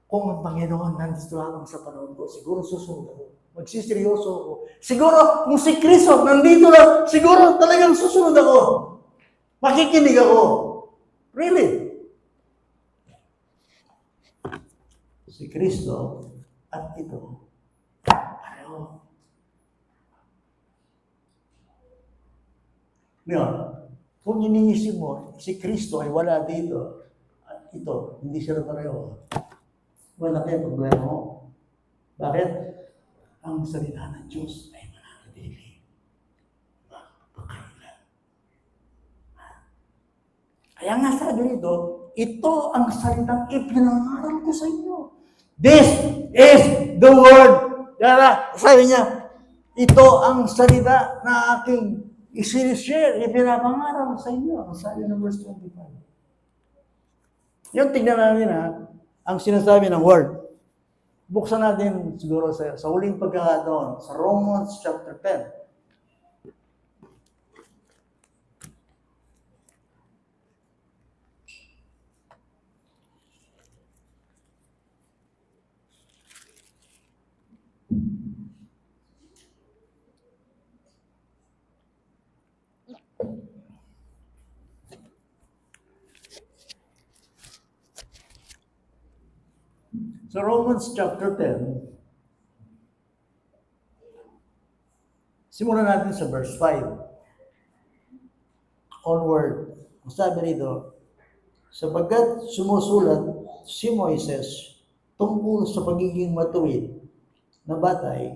kung ang Panginoon nandito lang sa panahon ko, siguro susunod ako. Magsiseryoso ako. Siguro, kung si Kristo nandito lang, siguro talagang susunod ako. Makikinig ako. Really? Si Kristo at ito, pareho. Ngayon, kung iniisip mo, si Kristo ay wala dito, at ito, hindi sila pareho, wala kayo problema mo. Bakit? Ang salita ng Diyos ay mananatili. Magpapakailan. Kaya nga sabi nito, ito ang salitang ipinangaral ko sa inyo. This is the word. Kaya sabi niya, ito ang salita na aking isi-share, ipinapangaral sa inyo. Ang sabi ng verse 25. Yung tignan natin ang sinasabi ng word. Buksan natin siguro sa huling pagkakataon, sa Romans chapter 10. So Romans chapter 10, simulan natin sa verse 5. Onward, ang sabi rito, sapagkat sumusulat si Moises tungkol sa pagiging matuwid na batay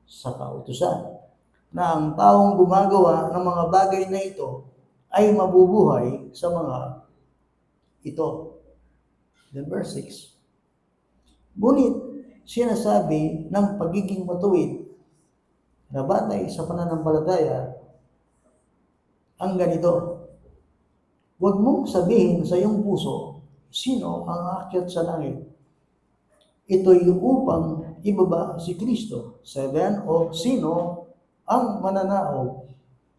sa kautusan, na ang taong gumagawa ng mga bagay na ito ay mabubuhay sa mga ito. Then verse 6. Ngunit sinasabi ng pagiging matuwid na batay sa pananampalataya ang ganito. Huwag mong sabihin sa iyong puso, sino ang aakyat sa langit? Ito'y upang ibaba si Kristo. 7. O sino ang mananaog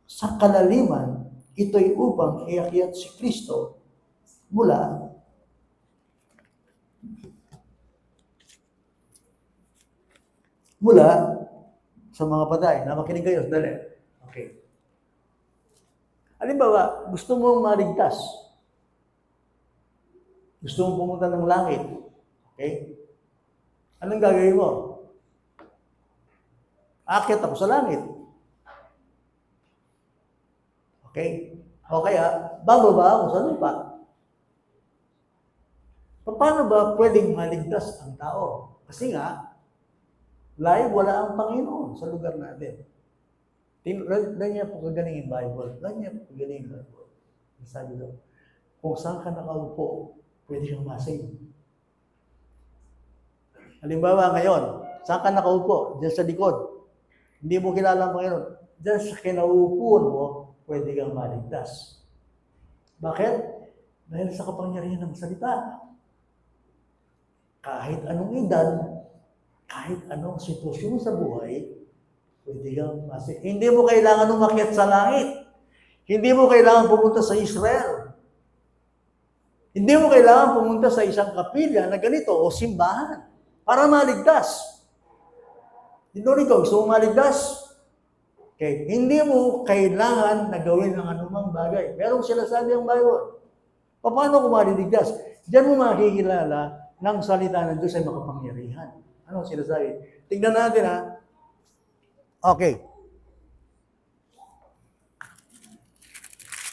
sa kalaliman? Ito'y upang iakyat si Kristo mula mula sa mga patay. Na makinig kayo, dali. Okay. Halimbawa, gusto mong maligtas. Gusto mong pumunta ng langit. Okay? Anong gagawin mo? Aakyat ako sa langit. Okay? O kaya, bababa ako sa lupa. Paano ba pwedeng maligtas ang tao? Kasi nga, live, wala ang Panginoon sa lugar natin. Ganyan po kagaling yung Bible. Ganyan po kagaling yung Bible. Sabi daw, kung saan ka nakaupo, pwede kang masave. Halimbawa ngayon, saan ka nakaupo? Diyan sa likod. Hindi mo kilala ang Panginoon. Diyan sa kinaupuan mo, pwede kang maligtas. Bakit? Dahil sa kapangyarihan ng salita. Kahit anong edad, kahit anong sitwasyon sa buhay, pwede kang masig. Hindi mo kailangan umakyat sa langit. Hindi mo kailangan pumunta sa Israel. Hindi mo kailangan pumunta sa isang kapilya na ganito o simbahan para maligtas. Hindi ikaw, gusto mo maligtas? Okay. Hindi mo kailangan na gawin ang anumang bagay. Merong sinasabi ang Bible. Paano ko maliligtas? Diyan mo makikilala ng salita ng Diyos ay makapangyarihan. Ano sinasabi? Tingnan natin ha. Okay.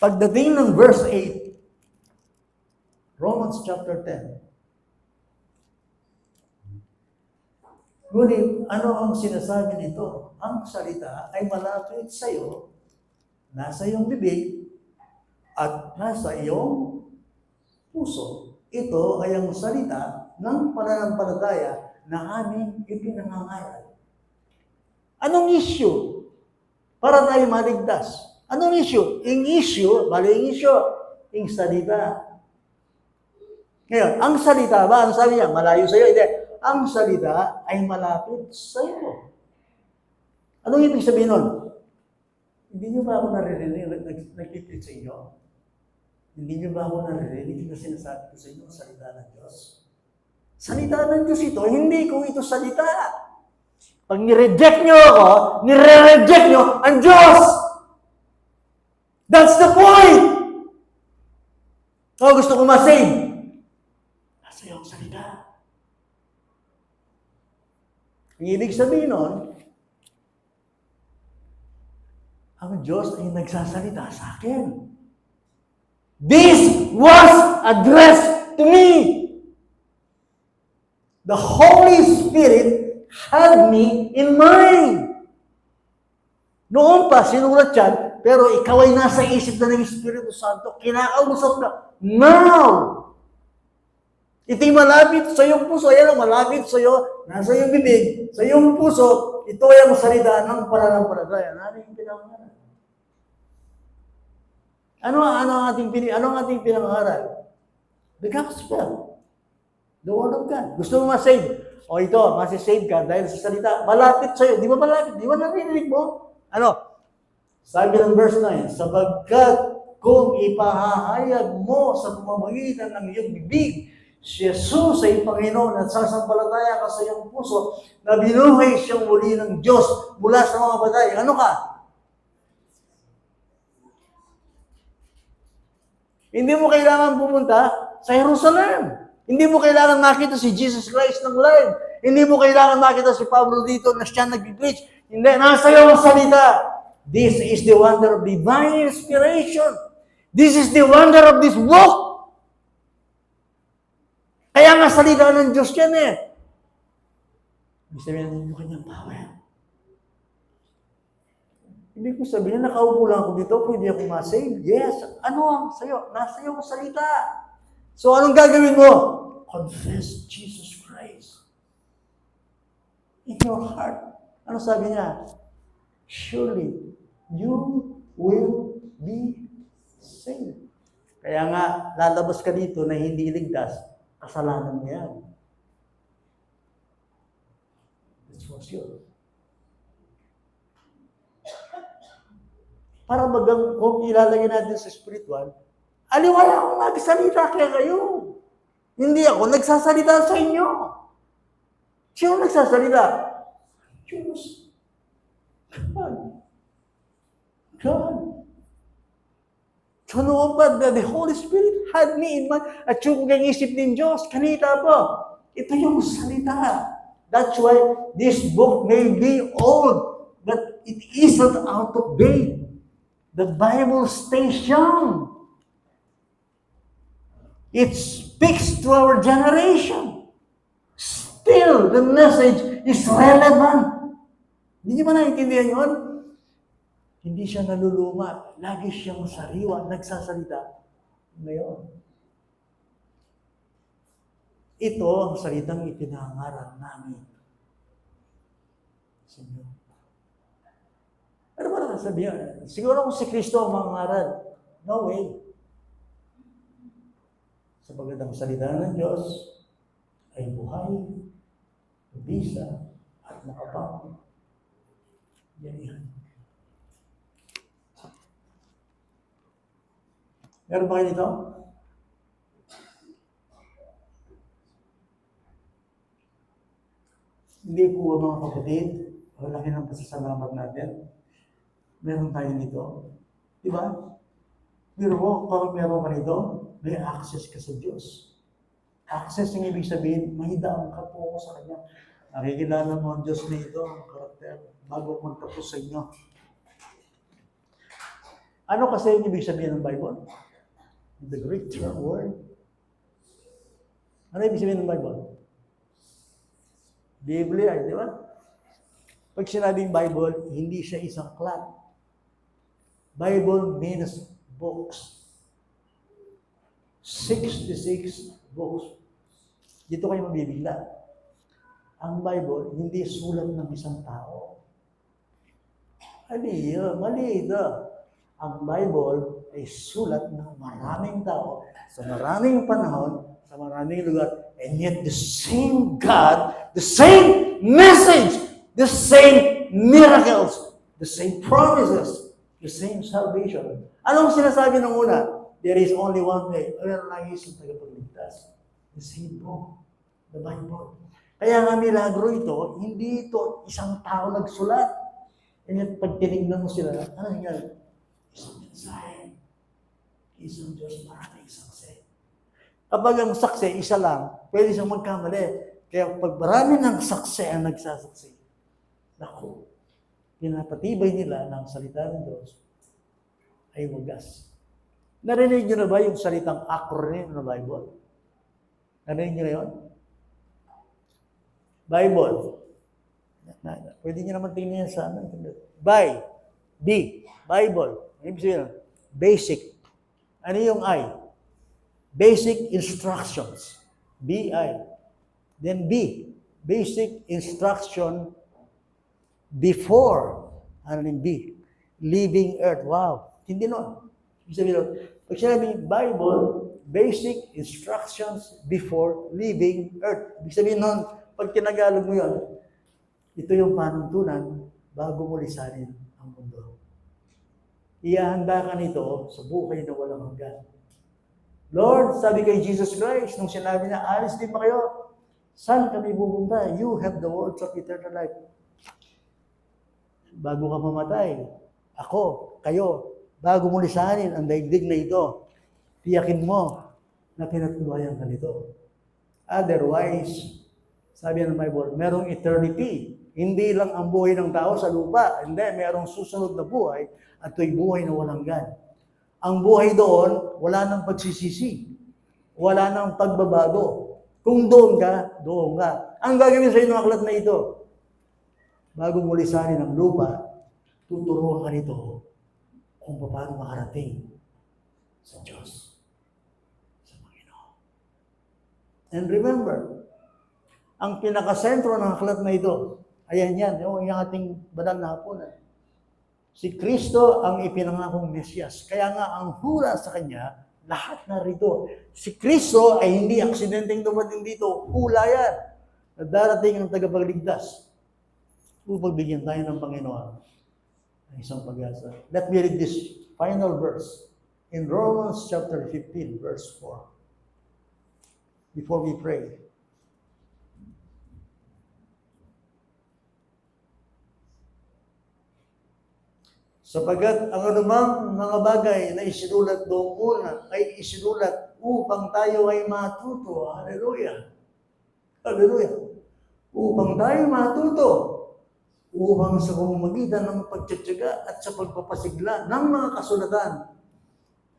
Pagdating ng verse 8, Romans chapter 10. Ngunit ano ang sinasabi nito? Ang salita ay malapit sa iyo, nasa iyong bibig, at nasa iyong puso. Ito ay ang salita ng pananampalataya na aming ipinangangaral. Anong issue? Para tayo maligtas. Anong issue? Yung issue, yung salita. Ngayon, ang salita ba? Ang sabi niya, malayo sa iyo? Hindi. Ang salita ay malapit sa iyo. Anong ibig sabihin nun? Hindi niyo ba ako naririnig nagkikit sa inyo? Hindi niyo ba ako naririnig na sinasabi ko sa inyo ang salita ng Diyos? Salita ng Diyos ito, hindi ko ito salita. Pag nireject niyo ako, nire-reject niyo ang Diyos. That's the point! Kung gusto ko ma-save, nasa iyo ang salita. Ang ibig sabihin nun, ang Diyos ay nagsasalita sa akin. This was addressed to me. The Holy Spirit had me in mind. Noon pa, sinulat yan, pero ikaw ay nasa isip na ng Espiritu Santo, kinakausap na. Now! Ito'y malapit sa iyong puso. Ayan ang malapit sa iyo, nasa iyong bibig, sa iyong puso. Ito ay ang salita ng pananampalataya. Ano yung pinangaral? Ano ang ating pinangaral? The gospel. The word of God. Gusto mo ma-save? O ito, masisave ka dahil sa salita. Malapit sa iyo. Di ba malapit? Di ba narinig mo? Ano? Sabi ng verse 9, sapagkat kung ipahahayag mo sa pamamagitan ng iyong bibig, si Jesus ay Panginoon at sasampalataya ka sa iyong puso na binuhay siyang muli ng Diyos mula sa mga patay. Ano ka? Hindi mo kailangan pumunta sa Jerusalem. Hindi mo kailangan makita si Jesus Christ ng live. Hindi mo kailangan makita si Pablo dito na siya nag-preach. Hindi, nasa iyo ang salita. This is the wonder of divine inspiration. This is the wonder of this book. Kaya nga salita ng Diyos yan eh. Ibig sabihin natin yung kanyang power. Ibig ko sabihin, nakaupo lang ako dito, pwede ako ma-save. Yes. Ano ang sayo? Nasa iyo ang salita. So anong gagawin mo? Confess Jesus Christ. In your heart. Ano sabi niya? Surely, you will be saved. Kaya nga, lalabas ka dito na hindi ligtas. Kasalanan mo yan. That's for sure. Para kung ilalagay natin sa spiritual, aliwala akong magsalita kaya kayo. Hindi ako nagsasalita sa inyo. Sino nagsasalita? Diyos. God. God. So noon pa, the Holy Spirit had me in mind. At yung isip ng Diyos, kanita po. Ito yung salita. That's why this book may be old, but it isn't out of date. The Bible stays young. It speaks to our generation. Still, the message is relevant. Hindi niyo ba naiintindihan yun? Hindi siya naluluma. Lagi siyang sariwa, nagsasalita. Ngayon, ito ang salitang ipinangaral namin. Senyor. Ano ba naman sabihin? Siguro kung si Kristo ang mangaral. No way. Sapagat ang salita ng Diyos ay buhay, bisa, at nakapangit. Yan. Meron ba kayo dito? Hindi po mga kapatid, malaki ng pasasalamat natin. Meron tayo dito. Diba? Pero kung meron ka dito, may access ka sa Diyos. Access yung ibig sabihin, may daan ka po sa Kanya. Nakikilala mo ang Diyos na ito, ang karakter, bago magtapos sa inyo. Ano kasi yung ibig sabihin ng Bible? The Greek word. Ano ibig sabihin ng Bible? Biblia, di ba? Pag sinabing Bible, hindi siya isang cloth. Bible means books. 66 books. Dito kayo mabibigla. Ang Bible, hindi sulat ng isang tao. Mali ito. Ang Bible ay sulat ng maraming tao sa maraming panahon, sa maraming lugar, and yet the same God, the same message, the same miracles, the same promises, the same salvation. Anong sinasabi ng una? There is only one way. Meron lang isang tagapagligtas. The same book, the Bible. Kaya nga milagro ito, hindi ito isang tao nagsulat. And yet pag tinignan mo sila, ano nangyari? Isang mensahe. Isang Diyos, maraming saksi. Kapag ang saksi, isa lang, pwede siyang magkamali. Kaya pag marami ng saksi ang nagsasaksi, naku, pinapatibay nila ng salita ng Diyos ay wagas. Narinig nyo na ba yung salitang acronym ng Bible? Narinig nyo na yun? Bible. Pwede nyo naman tingnan yan sa ano. Bible. Ibig sabihin, basic. Ano yung I? Basic instructions. B-I. Then B. Basic instruction before. Ano yung B? Leaving earth. Wow. Hindi nun. Ibig sabihin, pag sinabing Bible, basic instructions before leaving earth. Ibig sabihin nun, pag tinagalog mo yun, ito yung panuntunan bago mo lisanin ang mundo. Iahanda ka nito sa buhay na walang hanggan. Lord, sabi kay Jesus Christ, nung sinabi niya, alis din ba kayo? Saan kami pupunta? You have the words of eternal life. Bago ka mamatay, ako, kayo, bago mo lisanin ang daigdig na ito, tiyakin mo na pinatuluyan ka nito. Otherwise, sabi ng Bible, merong eternity. Hindi lang ang buhay ng tao sa lupa. Hindi, merong susunod na buhay at ito'y buhay na walang hanggan. Ang buhay doon, wala nang pagsisisi. Wala nang pagbabago. Kung doon ka, doon ka. Ang gagawin sa inyo ng aklat na ito, bago mo lisanin ang lupa, tuturuan ka nito kung paano makarating sa Diyos, sa Panginoon. And remember, ang pinakasentro ng aklat na ito, ayan yan, yung ating banal na hapunan. Si Kristo ang ipinangakong Mesyas. Kaya nga ang hula sa Kanya, lahat na rito. Si Kristo ay hindi aksidenteng dumating dito. Hula yan. Na darating ang tagapagligtas. Upang bigyan tayo ng Panginoon ng isang pag-asa. Let me read this final verse in Romans chapter 15, verse 4. Before we pray. Sapagkat ang anumang mga bagay na isinulat doon una ay isinulat upang tayo ay matuto. Hallelujah. Hallelujah. Upang tayo matuto. Upang sa pamamagitan ng pagtsatsaga at sa pagpapasigla ng mga kasulatan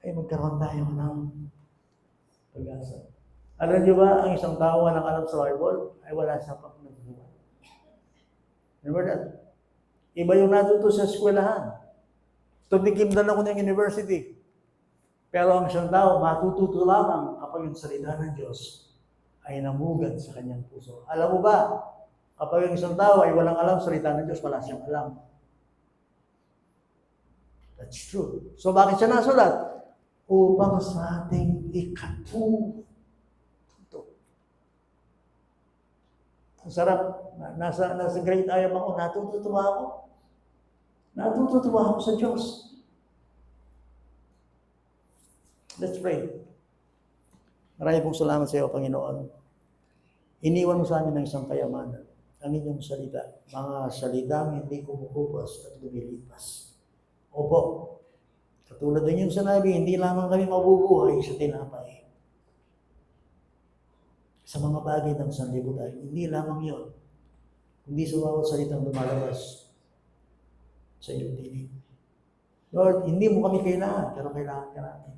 ay magkaroon tayo ng pag-asa. Alam niyo ba, ang isang tao na alam sa Bible ay wala sa pagkakulang. Remember that? Iba yung natuto sa eskwelahan. Tumikim na ako ng university. Pero ang isang tao, matututo lamang kapag yung salita ng Diyos ay namugad sa kanyang puso. Alam mo ba, kapag yung isang tao ay walang alam sa salita ng Diyos, wala siyang alam. That's true. So bakit siya nasulat? Upang sa ating ikatuto. Ang sarap. Nasa grade I ako, natututuwa ako. Natututuwa ako sa Diyos. Let's pray. Maraming pong salamat sa iyo, Panginoon. Iniwan mo sa amin ng isang kayamanan, ang inyong salita. Mga salitang hindi kumukupas at lumilipas. Opo, katulad ng inyong sinabi, hindi lamang kami mabubuhay sa tinapay. Sa mga bagay ng sanlibutan, hindi lamang yon, kundi sa bawat salitang lumalabas sa iyong tinig. Lord, hindi mo kami kailangan, pero kailangan ka natin.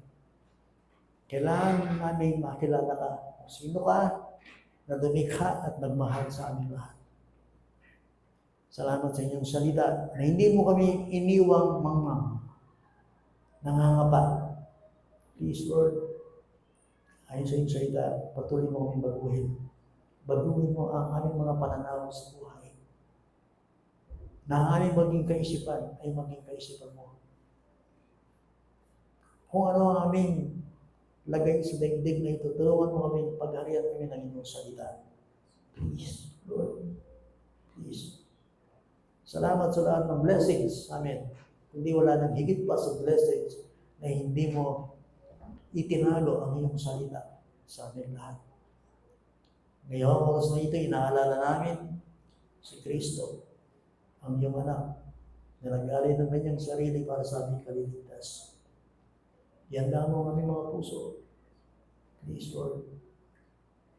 Kailangan namin makilala ka. Sino ka na dumikha at nagmahal sa aming lahat. Salamat sa inyong salita na hindi mo kami iniwang mangmang, nangangapa. Please, Lord, ayon sa inyong salita, patuloy mo kami baguhin. Baguhin mo ang aming mga pananaw sa buhay. Na ang aming maging kaisipan ay maging kaisipan mo. Kung ano ang aming lagay sa daigdig na ito, tulungan mo kami, pagharian kami ng inyong salita. Please, Lord. Please. Salamat sa lahat ng blessings. Amen. Hindi wala nang higit pa sa blessings na hindi mo itinalo ang iyong salita sa amin lahat. Ngayon, oras na ito, inaalala namin si Kristo, ang iyong anak, na nag-alay ng kanyang sarili para sa aming kaliligtas. Ihanda mo ang aming mga puso. Please, Lord.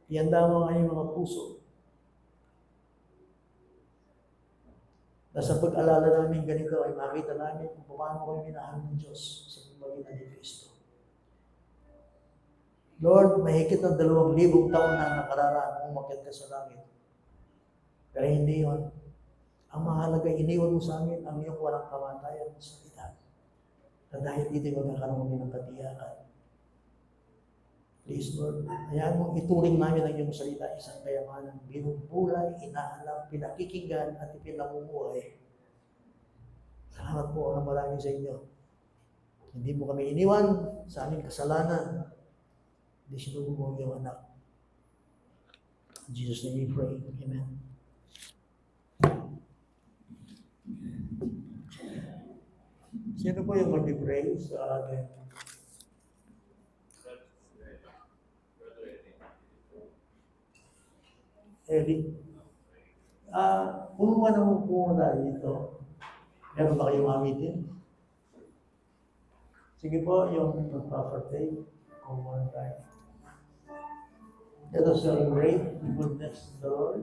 Ihanda mo ang aming mga puso. Na sa pag-alala namin ganito ay makita namin kung paano kami minahal ng Diyos sa pamamagitan ni Kristo. Lord, mahigit ng 2,000 taon na nakararaan kung umakyat ka sa langit. Pero hindi yun. Ang mahalaga, iniwan mo sa amin ang iyong walang kamatayan sa salita. Na dahil dito'y magkakaroon kami ng katiyakan. Please, Lord, hayaan mo ituring namin ang iyong salita, isang kayamanan, binubulay, inaalam, pinakikinggan, at ipinamumuhay. Salamat po ng marami sa inyo. Hindi mo kami iniwan sa aming kasalanan. Hindi sinubo mo ang iyong anak. In Jesus' name we pray. Amen. Sino po yung mag-pray sa atin? Eric. Kumuha na mo po na dito. Meron ba kayong amitin? Sige po, yung magpa-partake. Kumuha tayo. Let us celebrate the goodness of the Lord.